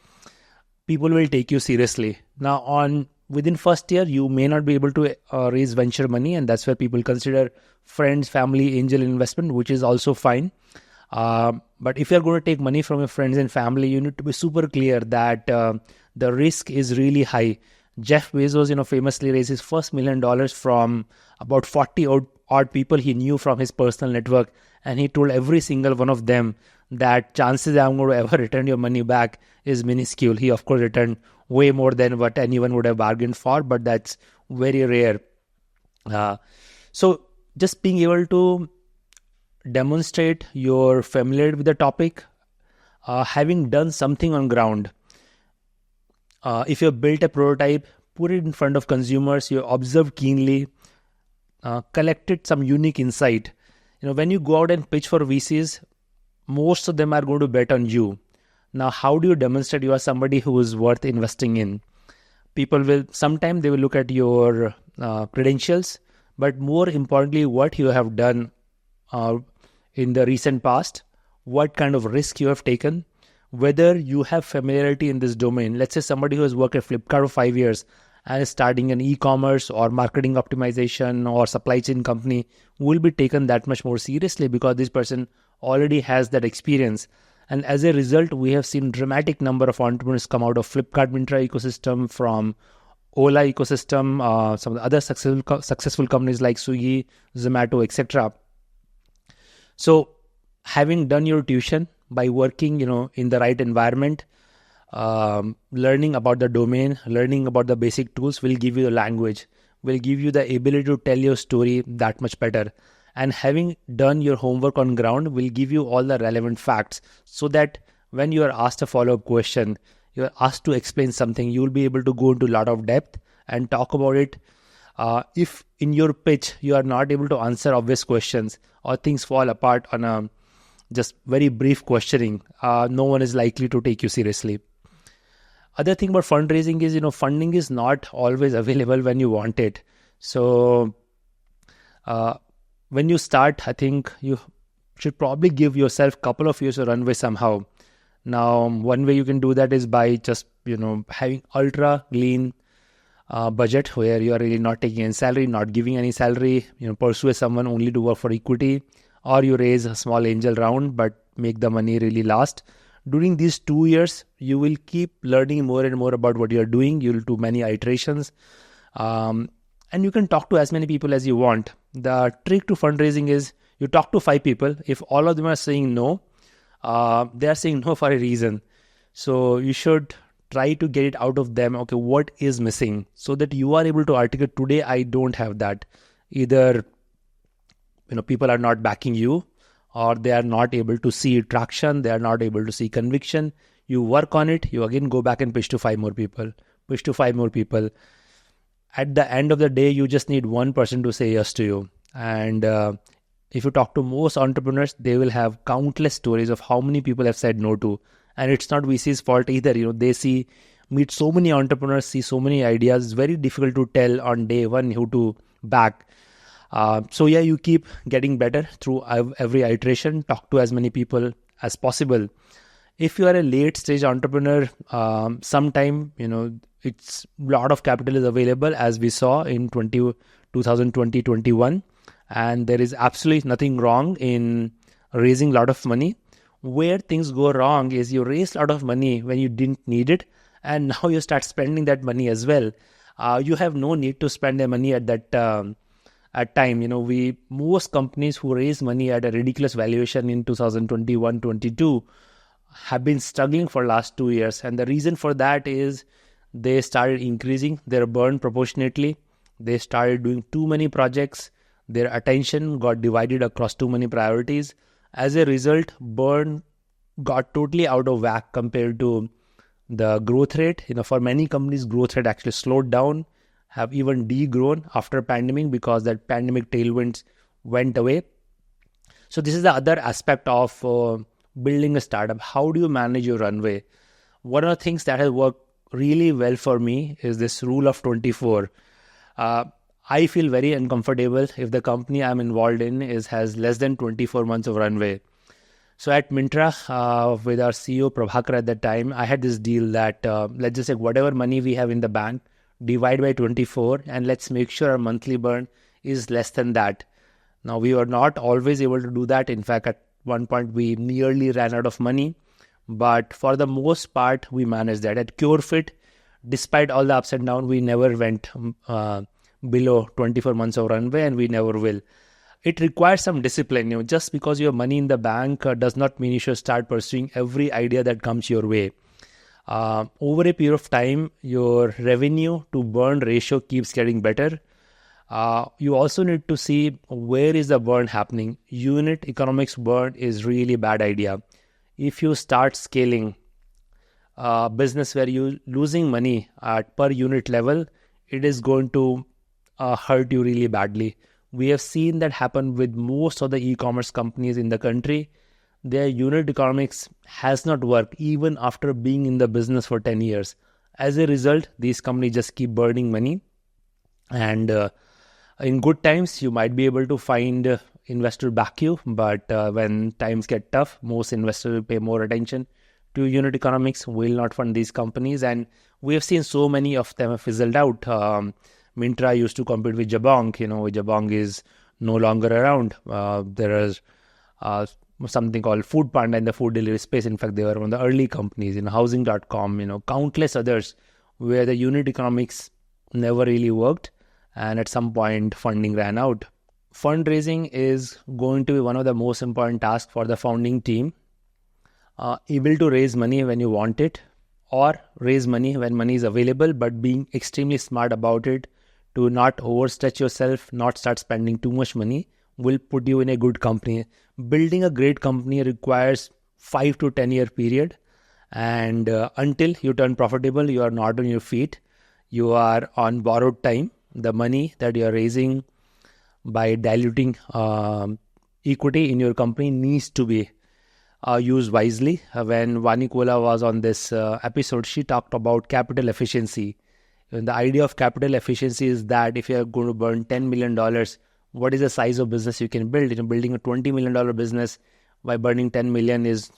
Speaker 1: People will take you seriously. Now, within first year, you may not be able to raise venture money, and that's where people consider friends, family, angel investment, which is also fine. But if you're going to take money from your friends and family, you need to be super clear that the risk is really high. Jeff Bezos, famously raised his first $1 million from about 40 odd people he knew from his personal network, and he told every single one of them that chances I'm going to ever return your money back is minuscule. He, of course, returned way more than what anyone would have bargained for, but that's very rare. So just being able to demonstrate your familiarity with the topic, having done something on ground. If you built a prototype, put it in front of consumers, you observed keenly, collected some unique insight. When you go out and pitch for VCs, most of them are going to bet on you. Now, how do you demonstrate you are somebody who is worth investing in? People will, sometimes they will look at your credentials, but more importantly, what you have done in the recent past, what kind of risk you have taken, whether you have familiarity in this domain. Let's say somebody who has worked at Flipkart for 5 years and is starting an e-commerce or marketing optimization or supply chain company will be taken that much more seriously because this person already has that experience. And as a result, we have seen dramatic number of entrepreneurs come out of Flipkart Myntra ecosystem, from Ola ecosystem, some of the other successful companies like Swiggy, Zomato, etc. So having done your tuition by working, in the right environment, learning about the domain, learning about the basic tools will give you the language, will give you the ability to tell your story that much better. And having done your homework on ground will give you all the relevant facts, so that when you are asked a follow-up question, you are asked to explain something, you will be able to go into a lot of depth and talk about it. If in your pitch you are not able to answer obvious questions, or things fall apart on a just very brief questioning, no one is likely to take you seriously. Other thing about fundraising is, funding is not always available when you want it. So when you start, I think you should probably give yourself a couple of years of runway somehow. Now, one way you can do that is by just, having ultra lean budget, where you are really not taking any salary, not giving any salary, pursue someone only to work for equity, or you raise a small angel round but make the money really last. During these 2 years, you will keep learning more and more about what you're doing. You'll do many iterations, and you can talk to as many people as you want. The trick to fundraising is you talk to 5 people. If all of them are saying no, they are saying no for a reason. So you should try to get it out of them. Okay, what is missing? So that you are able to articulate, today I don't have that. Either people are not backing you, or they are not able to see traction, they are not able to see conviction. You work on it, you again go back and pitch to 5 more people, At the end of the day, you just need one person to say yes to you. And if you talk to most entrepreneurs, they will have countless stories of how many people have said no to. And it's not VC's fault either. They meet so many entrepreneurs, see so many ideas. It's very difficult to tell on day one who to back. So you keep getting better through every iteration. Talk to as many people as possible. If you are a late stage entrepreneur, sometime, it's a lot of capital is available, as we saw in 2020-21. And there is absolutely nothing wrong in raising a lot of money. Where things go wrong is you raise a lot of money when you didn't need it, and now you start spending that money as well. You have no need to spend the money at that time. Most companies who raise money at a ridiculous valuation in 2021-22 have been struggling for last 2 years. And the reason for that is they started increasing their burn proportionately. They started doing too many projects. Their attention got divided across too many priorities. As a result, burn got totally out of whack compared to the growth rate. For many companies, growth rate actually slowed down, have even degrown after pandemic, because that pandemic tailwinds went away. So this is the other aspect of building a startup. How do you manage your runway? One of the things that has worked really well for me is this rule of 24. I feel very uncomfortable if the company I'm involved in has less than 24 months of runway. So at Myntra, with our CEO Prabhakar at that time, I had this deal that let's just say whatever money we have in the bank, divide by 24, and let's make sure our monthly burn is less than that. Now, we were not always able to do that. In fact, at one point, we nearly ran out of money. But for the most part, we managed that. At Cult.fit, despite all the ups and downs, we never went below 24 months of runway, and we never will. It requires some discipline. Just because you have money in the bank does not mean you should start pursuing every idea that comes your way. Over a period of time, your revenue to burn ratio keeps getting better. You also need to see where is the burn happening. Unit economics burn is really bad idea. If you start scaling business where you're losing money at per unit level, it is going to hurt you really badly. We have seen that happen with most of the e-commerce companies in the country. Their unit economics has not worked even after being in the business for 10 years. As a result, these companies just keep burning money. And in good times, you might be able to find investor back you. But when times get tough, most investors will pay more attention to unit economics, will not fund these companies. And we have seen so many of them have fizzled out. Myntra used to compete with Jabong. Jabong is no longer around. There is something called Food Panda in the food delivery space. In fact, they were one of the early companies, Housing.com, countless others where the unit economics never really worked. And at some point, funding ran out. Fundraising is going to be one of the most important tasks for the founding team. Able to raise money when you want it, or raise money when money is available, but being extremely smart about it to not overstretch yourself, not start spending too much money, will put you in a good company. Building a great company requires 5 to 10 year period, and until you turn profitable, you are not on your feet. You are on borrowed time. The money that you are raising by diluting equity in your company needs to be used wisely. When Vani Kola was on this episode, she talked about capital efficiency. And the idea of capital efficiency is that if you are going to burn $10 million, what is the size of business you can build? Building a $20 million business by burning 10 million is,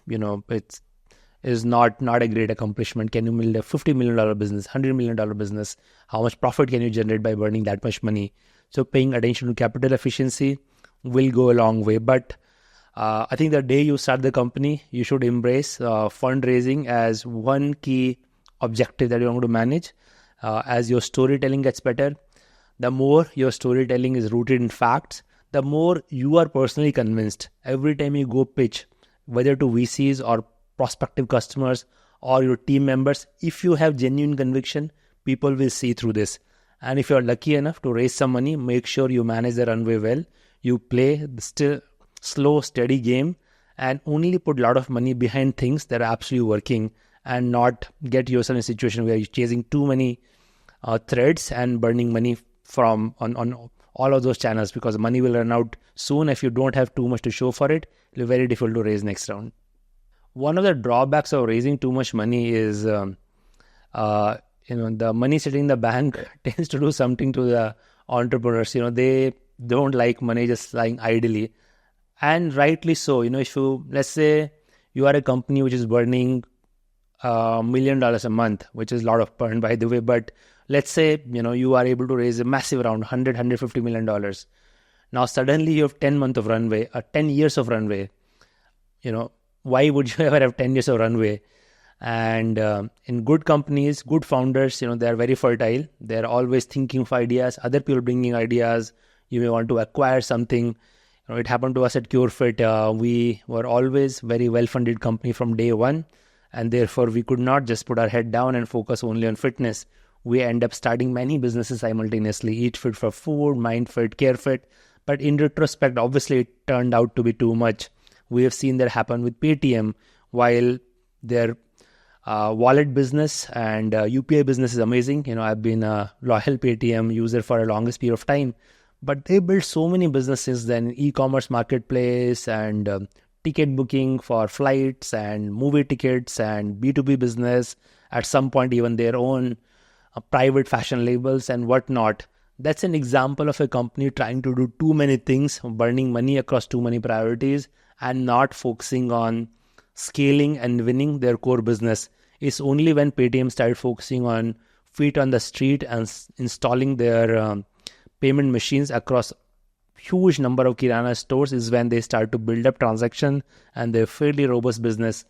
Speaker 1: is not a great accomplishment. Can you build a $50 million business, $100 million business? How much profit can you generate by burning that much money? So paying attention to capital efficiency will go a long way. But I think the day you start the company, you should embrace fundraising as one key objective that you want to manage. As your storytelling gets better, the more your storytelling is rooted in facts, the more you are personally convinced. Every time you go pitch, whether to VCs or prospective customers or your team members, if you have genuine conviction, people will see through this. And if you're lucky enough to raise some money, make sure you manage the runway well. You play the still slow, steady game and only put a lot of money behind things that are absolutely working, and not get yourself in a situation where you're chasing too many threads and burning money from on all of those channels, because money will run out soon. If you don't have too much to show for it, it'll be very difficult to raise next round. One of the drawbacks of raising too much money is the money sitting in the bank tends to do something to the entrepreneurs. They don't like money just lying idly, and rightly so. If you, let's say you are a company which is burning $1 million a month, which is a lot of burn, by the way, but let's say you are able to raise a massive round, $150 million. Now suddenly you have 10 months of runway, 10 years of runway. Why would you ever have 10 years of runway? And in good companies, good founders, they are very fertile. They're always thinking of ideas, other people bringing ideas. You may want to acquire something. It happened to us at Cult.fit. We were always very well-funded company from day one, and therefore we could not just put our head down and focus only on fitness. We end up starting many businesses simultaneously: Eat Fit for food, Mind Fit, Care Fit. But in retrospect, obviously it turned out to be too much. We have seen that happen with Paytm. While their wallet business and UPI business is amazing, I've been a loyal Paytm user for a longest period of time, but they built so many businesses, then e-commerce marketplace and ticket booking for flights and movie tickets and B2B business, at some point even their own private fashion labels and whatnot. That's an example of a company trying to do too many things, burning money across too many priorities, and not focusing on scaling and winning their core business. It's only when Paytm started focusing on feet on the street and installing their payment machines across huge number of Kirana stores is when they start to build up transaction, and they're fairly robust business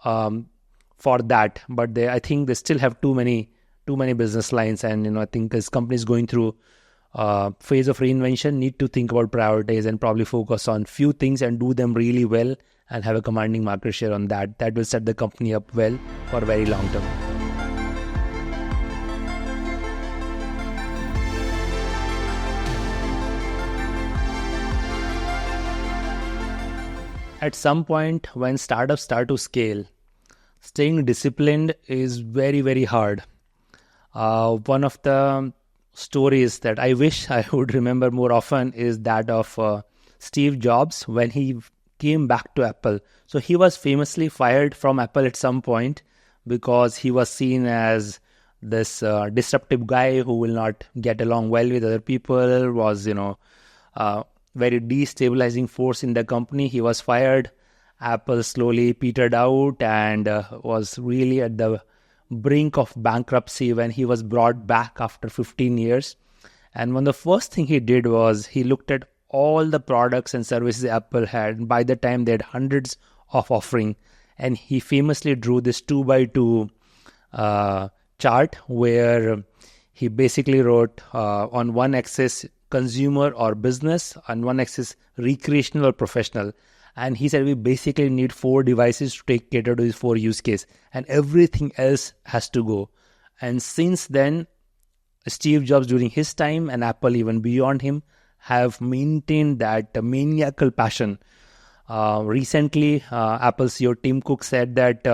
Speaker 1: for that. But I think they still have too many business lines, and I think this company is going through phase of reinvention, need to think about priorities and probably focus on few things and do them really well and have a commanding market share on that. That will set the company up well for very long term. At some point when startups start to scale, staying disciplined is very, very hard. One of the stories that I wish I would remember more often is that of Steve Jobs when he came back to Apple. So he was famously fired from Apple at some point because he was seen as this disruptive guy who will not get along well with other people, was very destabilizing force in the company. He was fired. Apple slowly petered out and was really at the brink of bankruptcy when he was brought back after 15 years. And one of the first thing he did was he looked at all the products and services Apple had. By the time they had hundreds of offering, and he famously drew this 2x2 chart where he basically wrote on one axis consumer or business, on one axis recreational or professional. And he said we basically need 4 devices to take cater to these 4 use case, and everything else has to go. And since then, Steve Jobs during his time and Apple even beyond him have maintained that maniacal passion. Recently, Apple CEO Tim Cook said that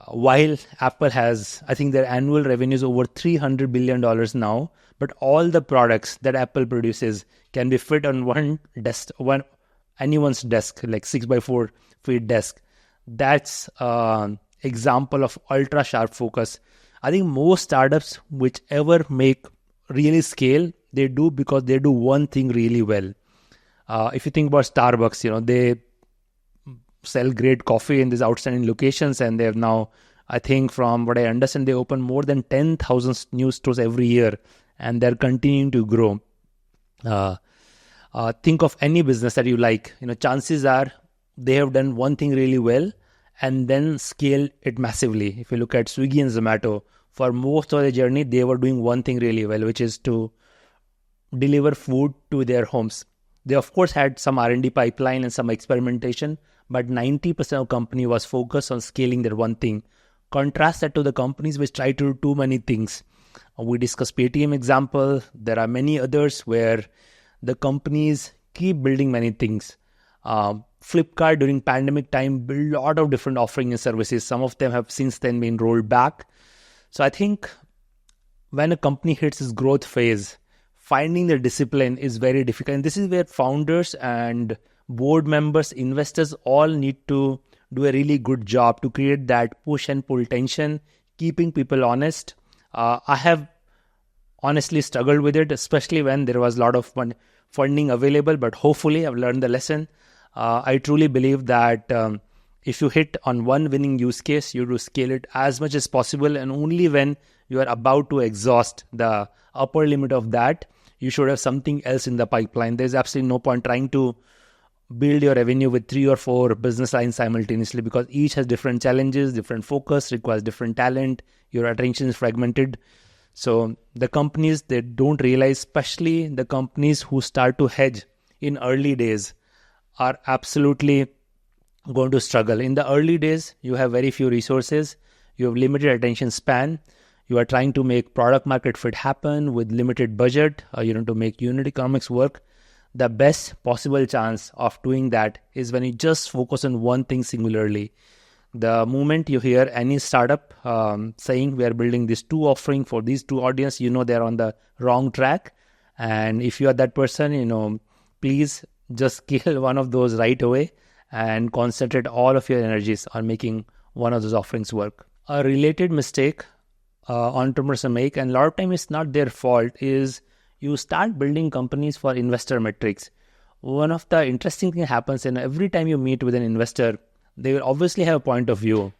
Speaker 1: while Apple has, I think their annual revenue is over $300 billion now, but all the products that Apple produces can be fit on one desk, anyone's desk, like 6x4 feet desk. That's example of ultra sharp focus. I think most startups which ever make really scale, they do because they do one thing really well. If you think about Starbucks, they sell great coffee in these outstanding locations, and they have now, I think from what I understand, they open more than 10,000 new stores every year, and they're continuing to grow. Think of any business that you like. Chances are they have done one thing really well and then scale it massively. If you look at Swiggy and Zomato, for most of the journey, they were doing one thing really well, which is to deliver food to their homes. They of course had some R&D pipeline and some experimentation, but 90% of company was focused on scaling their one thing. Contrast that to the companies which try to do too many things. We discussed Paytm example. There are many others where the companies keep building many things. Flipkart during pandemic time built a lot of different offerings and services. Some of them have since then been rolled back. So I think when a company hits its growth phase, finding the discipline is very difficult. And this is where founders and board members, investors all need to do a really good job to create that push and pull tension, keeping people honest. I have honestly struggled with it, especially when there was a lot of funding available, but hopefully I've learned the lesson. I truly believe that if you hit on one winning use case, you do scale it as much as possible, and only when you are about to exhaust the upper limit of that, you should have something else in the pipeline. There's absolutely no point trying to build your revenue with 3 or 4 business lines simultaneously, because each has different challenges, different focus, requires different talent, your attention is fragmented. So the companies that don't realize, especially the companies who start to hedge in early days, are absolutely going to struggle. In the early days, you have very few resources, you have limited attention span, you are trying to make product market fit happen with limited budget, to make unit economics work. The best possible chance of doing that is when you just focus on one thing singularly. The moment you hear any startup saying we are building these 2 offering for these 2 audience, they're on the wrong track. And if you are that person, please just kill one of those right away and concentrate all of your energies on making one of those offerings work. A related mistake entrepreneurs make, and a lot of time it's not their fault, is you start building companies for investor metrics. One of the interesting things happens, and every time you meet with an investor, they will obviously have a point of view.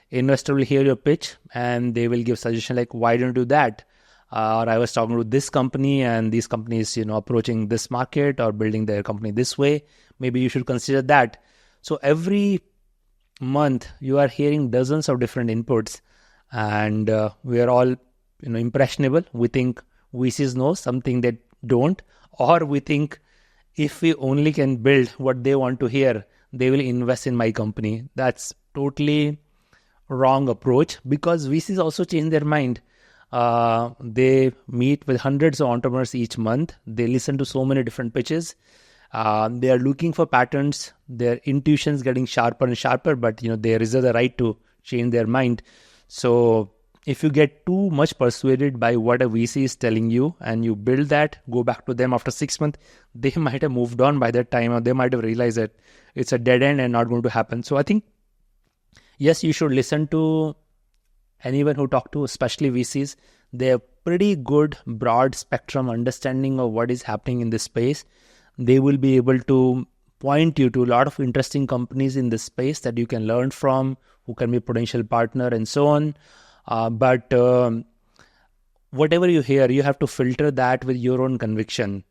Speaker 1: Investor will hear your pitch and they will give suggestion like, why don't you do that? Or I was talking to this company and these companies, approaching this market or building their company this way. Maybe you should consider that. So every month you are hearing dozens of different inputs, and we are all, impressionable. We think VCs know something they don't, or we think if we only can build what they want to hear, they will invest in my company. That's totally wrong approach, because VCs also change their mind. They meet with hundreds of entrepreneurs each month. They listen to so many different pitches. They are looking for patterns. Their intuition is getting sharper and sharper, but they reserve the right to change their mind. So if you get too much persuaded by what a VC is telling you and you build that, go back to them after 6 months, they might have moved on by that time, or they might have realized that it's a dead end and not going to happen. So I think, yes, you should listen to anyone who talk to, especially VCs. They have pretty good broad spectrum understanding of what is happening in this space. They will be able to point you to a lot of interesting companies in this space that you can learn from, who can be a potential partner and so on. But whatever you hear, you have to filter that with your own conviction.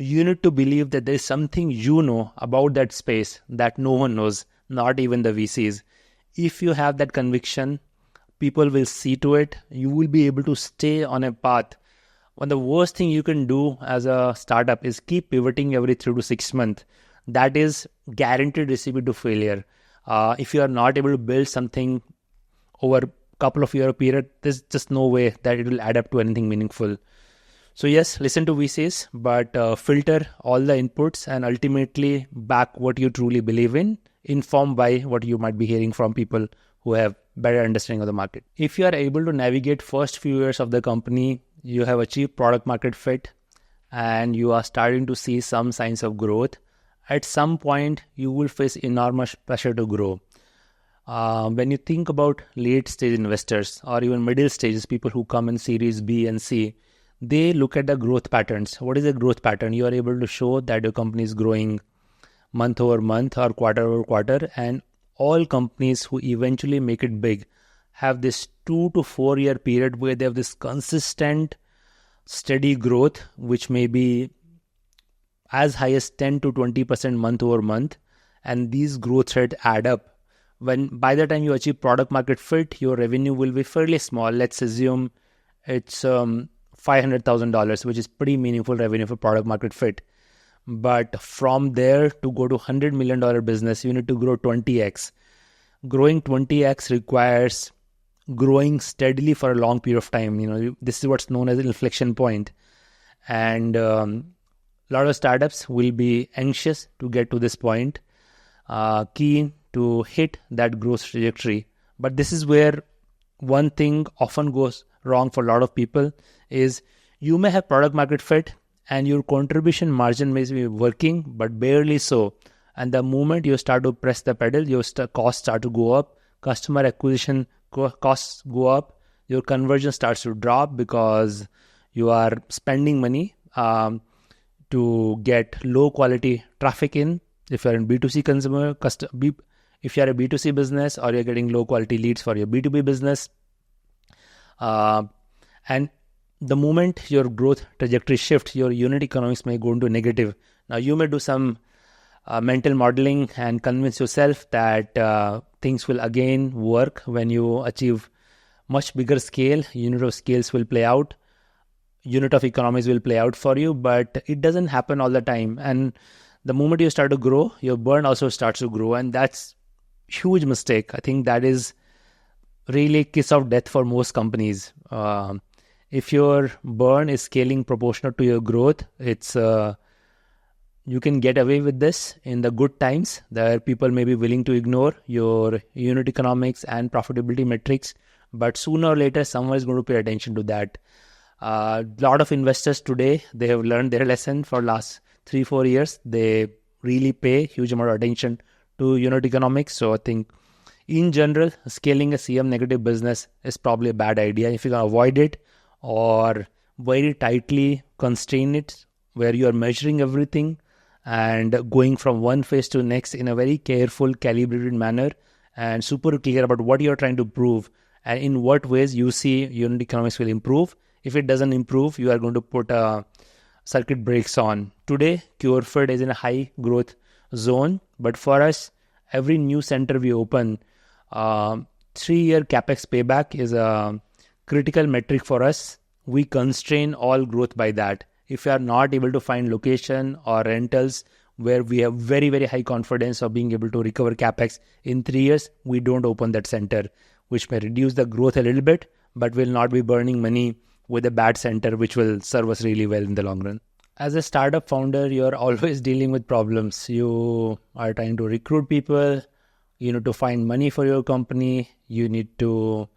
Speaker 1: you need to believe that there is something you know about that space that no one knows, not even the VCs. If you have that conviction, people will see to it. You will be able to stay on a path. One of the worst thing you can do as a startup is keep pivoting every 3 to 6 months. That is guaranteed recipe to failure. If you are not able to build something over a couple of year period, there's just no way that it will add up to anything meaningful. So yes, listen to VCs, but filter all the inputs and ultimately back what you truly believe in, informed by what you might be hearing from people who have better understanding of the market. If you are able to navigate first few years of the company, you have achieved product market fit and you are starting to see some signs of growth, at some point you will face enormous pressure to grow. When you think about late stage investors or even middle stages, people who come in series B and C, they look at the growth patterns. What is a growth pattern? You are able to show that your company is growing month over month or quarter over quarter, and all companies who eventually make it big have this 2 to 4 year period where they have this consistent, steady growth, which may be as high as 10 to 20% month over month. And these growth rates add up. When by the time you achieve product market fit, your revenue will be fairly small. Let's assume it's $500,000, which is pretty meaningful revenue for product market fit. But from there to go to $100 million business, you need to grow 20x. Growing 20x requires growing steadily for a long period of time. This is what's known as an inflection point. And a lot of startups will be anxious to get to this point, keen to hit that growth trajectory. But this is where one thing often goes wrong for a lot of people is you may have product market fit and your contribution margin may be working, but barely so. And the moment you start to press the pedal, your costs start to go up, customer acquisition costs go up, your conversion starts to drop because you are spending money to get low quality traffic in. If you're in B2C consumer, if you're a B2C business, or you're getting low quality leads for your B2B business. And the moment your growth trajectory shifts, your unit economics may go into negative. Now you may do some mental modeling and convince yourself that things will again work when you achieve much bigger scale. Unit of scales will play out. Unit of economics will play out for you, but it doesn't happen all the time. And the moment you start to grow, your burn also starts to grow, and that's huge mistake. I think that is really kiss of death for most companies. If your burn is scaling proportional to your growth, it's you can get away with this in the good times. There people may be willing to ignore your unit economics and profitability metrics, but sooner or later someone is going to pay attention to that. A lot of investors today, they have learned their lesson for last 3-4 years. They really pay huge amount of attention to unit economics. So I think in general, scaling a CM negative business is probably a bad idea. If you can avoid it or very tightly constrain it, where you are measuring everything and going from one phase to next in a very careful, calibrated manner and super clear about what you are trying to prove and in what ways you see unit economics will improve. If it doesn't improve, you are going to put circuit breaks on. Today, Cure.fit is in a high growth zone, but for us, every new center we open, 3-year capex payback is a critical metric for us. We constrain all growth by that. If you are not able to find location or rentals where we have very, very high confidence of being able to recover capex in 3 years, we don't open that center, which may reduce the growth a little bit, but will not be burning money with a bad center, which will serve us really well in the long run. As a startup founder, you're always dealing with problems. You are trying to recruit people. You need to find money for your company. You need to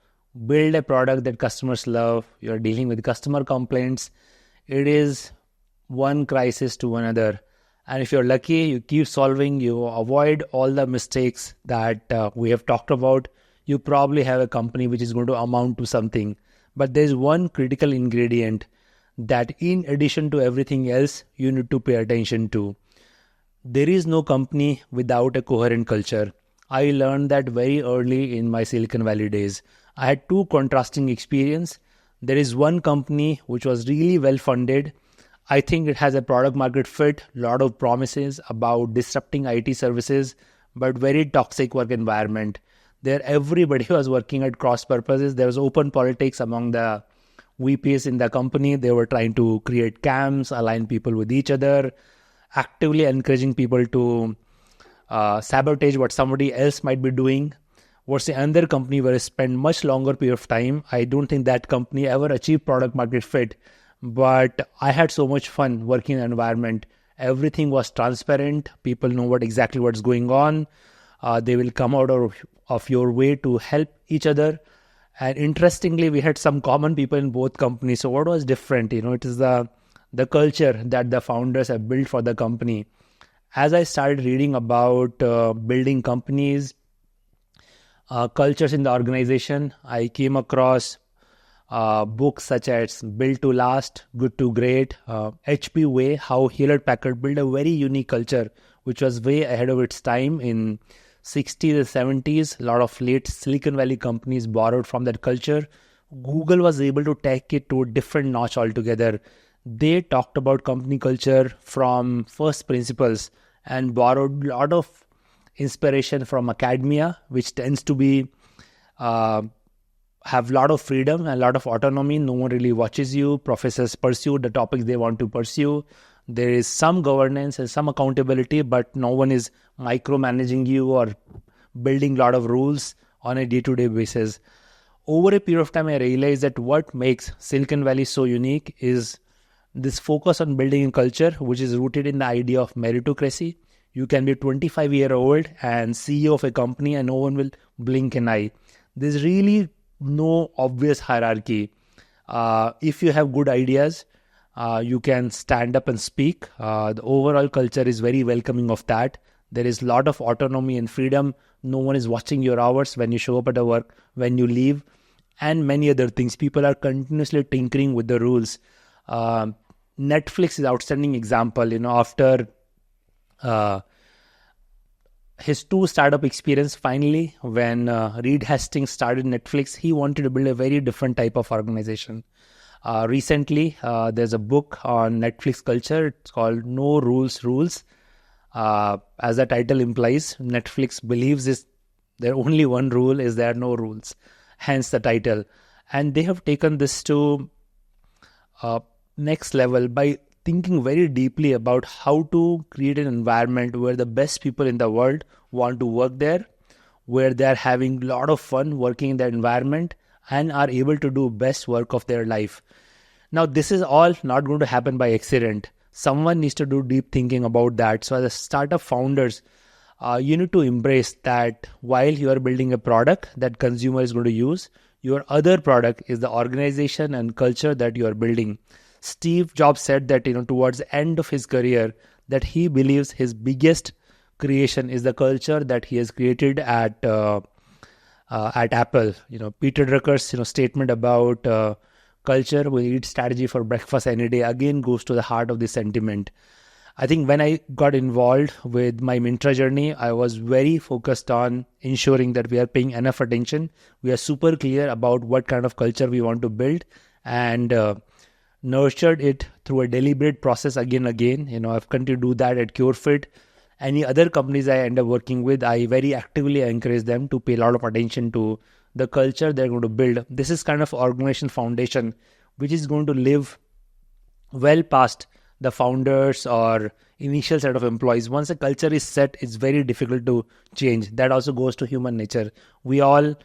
Speaker 1: build a product that customers love. You're dealing with customer complaints. It is one crisis to another. And if you're lucky, you keep solving, you avoid all the mistakes that we have talked about, you probably have a company which is going to amount to something. But there's one critical ingredient that in addition to everything else, you need to pay attention to. There is no company without a coherent culture. I learned that very early in my Silicon Valley days. I had two contrasting experiences. There is one company which was really well funded. I think it has a product market fit, lot of promises about disrupting IT services, but very toxic work environment. There, everybody was working at cross purposes. There was open politics among the VPs in the company. They were trying to create camps, align people with each other, actively encouraging people to sabotage what somebody else might be doing. What's the other company where I spent much longer period of time? I don't think that company ever achieved product market fit, but I had so much fun working in an environment. Everything was transparent. People know what exactly what's going on. They will come out of your way to help each other. And interestingly, we had some common people in both companies. So what was different? It is the culture that the founders have built for the company. As I started reading about building companies, cultures in the organization, I came across books such as Built to Last, Good to Great, HP Way, how Hewlett Packard built a very unique culture, which was way ahead of its time in 60s and 70s. A lot of late Silicon Valley companies borrowed from that culture. Google was able to take it to a different notch altogether. They talked about company culture from first principles and borrowed a lot of inspiration from academia, which tends to be have a lot of freedom and a lot of autonomy. No one really watches you. Professors pursue the topics they want to pursue. There is some governance and some accountability, but no one is micromanaging you or building a lot of rules on a day-to-day basis. Over a period of time, I realized that what makes Silicon Valley so unique is this focus on building a culture which is rooted in the idea of meritocracy. You can be 25-year-old and CEO of a company and no one will blink an eye. There's really no obvious hierarchy. If you have good ideas, you can stand up and speak. The overall culture is very welcoming of that. There is a lot of autonomy and freedom. No one is watching your hours when you show up at the work, when you leave, and many other things. People are continuously tinkering with the rules. Netflix is outstanding example. After his 2 startup experience, finally, when Reed Hastings started Netflix, he wanted to build a very different type of organization. Recently, there's a book on Netflix culture. It's called No Rules Rules. As the title implies, Netflix believes their only one rule is there are no rules. Hence the title. And they have taken this to next level by thinking very deeply about how to create an environment where the best people in the world want to work there, where they're having a lot of fun working in that environment and are able to do best work of their life. Now, this is all not going to happen by accident. Someone needs to do deep thinking about that. So as a startup founders, you need to embrace that while you are building a product that consumer is going to use, your other product is the organization and culture that you are building. Steve Jobs said that towards the end of his career that he believes his biggest creation is the culture that he has created at Apple. Peter Drucker's statement about culture, we eat strategy for breakfast any day, again goes to the heart of this sentiment. I think when I got involved with my Mintra journey, I was very focused on ensuring that we are paying enough attention. We are super clear about what kind of culture we want to build and nurtured it through a deliberate process again. I've continued to do that at Cult.fit. Any other companies I end up working with, I very actively encourage them to pay a lot of attention to the culture they're going to build. This is kind of organization foundation which is going to live well past the founders or initial set of employees. Once a culture is set, it's very difficult to change. That also goes to human nature. We all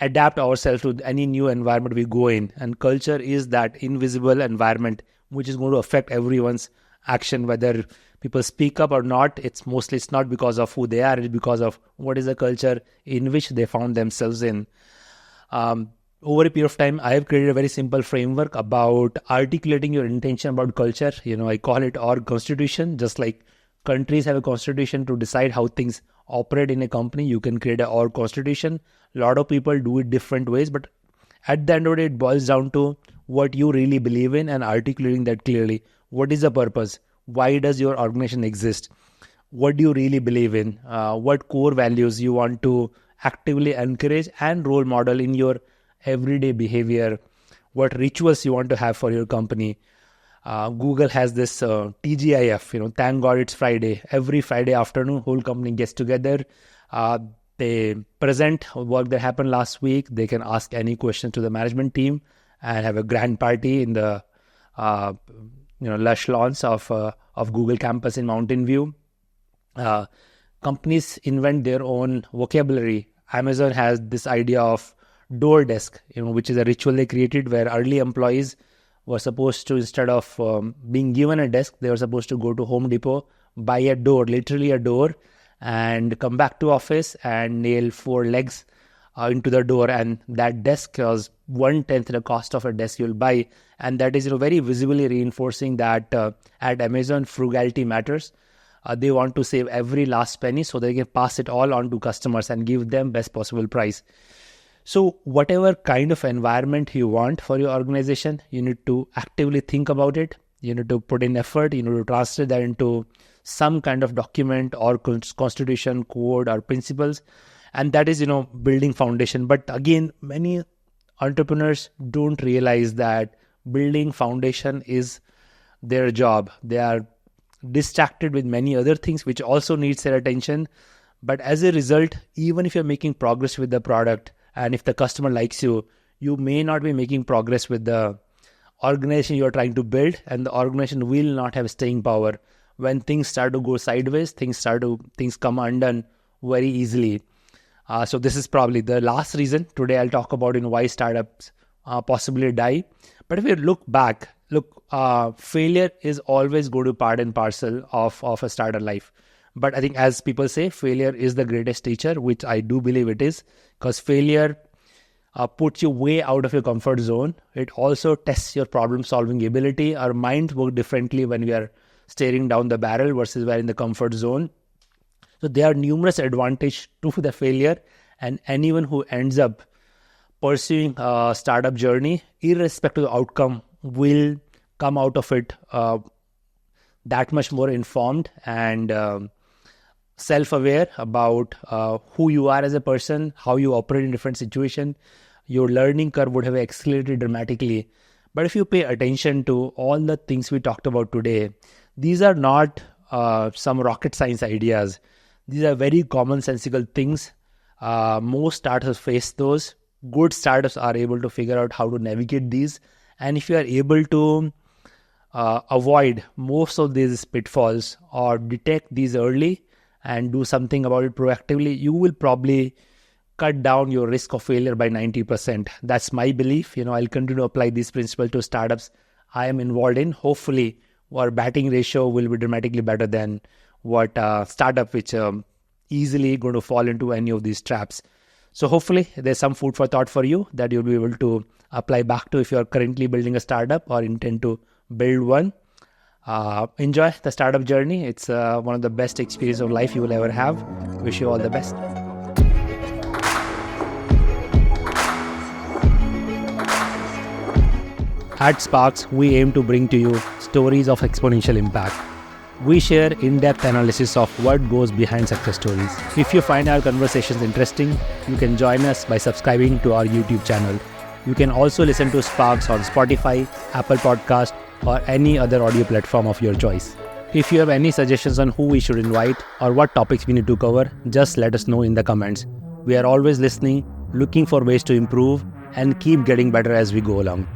Speaker 1: adapt ourselves to any new environment we go in, and culture is that invisible environment which is going to affect everyone's action, whether people speak up or not. It's not because of who they are, it's because of what is the culture in which they found themselves in. Over a period of time, I have created a very simple framework about articulating your intention about culture. I call it org constitution. Just like countries have a constitution to decide how things operate in a company, you can create an org constitution. A lot of people do it different ways, but at the end of the day, it boils down to what you really believe in and articulating that clearly. What is the purpose? Why does your organization exist? What do you really believe in? What core values you want to actively encourage and role model in your everyday behavior? What rituals you want to have for your company? Google has this TGIF, thank God it's Friday. Every Friday afternoon, whole company gets together. They present work that happened last week. They can ask any question to the management team and have a grand party in the lush lawns of Google campus in Mountain View. Companies invent their own vocabulary. Amazon has this idea of door desk, which is a ritual they created where early employees were supposed to, instead of being given a desk, they were supposed to go to Home Depot, buy a door, literally a door, and come back to office and nail 4 legs into the door. And that desk was 1/10 the cost of a desk you'll buy. And that is very visibly reinforcing that at Amazon, frugality matters. They want to save every last penny so they can pass it all on to customers and give them best possible price. So whatever kind of environment you want for your organization, you need to actively think about it. You need to put in effort. You need to translate that into some kind of document or constitution, code, or principles. And that is, building foundation. But again, many entrepreneurs don't realize that building foundation is their job. They are distracted with many other things which also needs their attention. But as a result, even if you're making progress with the product, and if the customer likes you, you may not be making progress with the organization you're trying to build, and the organization will not have staying power. When things start to go sideways, things come undone very easily. So this is probably the last reason. Today I'll talk about why startups possibly die. But if you look back, failure is always going to part and parcel of a startup life. But I think, as people say, failure is the greatest teacher, which I do believe it is, because failure puts you way out of your comfort zone. It also tests your problem-solving ability. Our minds work differently when we are staring down the barrel versus we're in the comfort zone. So there are numerous advantages to the failure, and anyone who ends up pursuing a startup journey, irrespective of the outcome, will come out of it that much more informed and self-aware about who you are as a person, how you operate in different situations. Your learning curve would have accelerated dramatically. But if you pay attention to all the things we talked about today, these are not some rocket science ideas. These are very commonsensical things. Most startups face those. Good startups are able to figure out how to navigate these. And if you are able to avoid most of these pitfalls or detect these early and do something about it proactively, you will probably cut down your risk of failure by 90%. That's my belief. I'll continue to apply this principle to startups I am involved in. Hopefully, our batting ratio will be dramatically better than what startup which easily going to fall into any of these traps. So hopefully, there's some food for thought for you that you'll be able to apply back to if you're currently building a startup or intend to build one. Enjoy the startup journey. It's one of the best experiences of life you will ever have. Wish you all the best. At SparX, we aim to bring to you stories of exponential impact. We share in-depth analysis of what goes behind success stories. If you find our conversations interesting, you can join us by subscribing to our YouTube channel. You can also listen to SparX on Spotify, Apple Podcast, or any other audio platform of your choice. If you have any suggestions on who we should invite or what topics we need to cover, just let us know in the comments. We are always listening, looking for ways to improve, and keep getting better as we go along.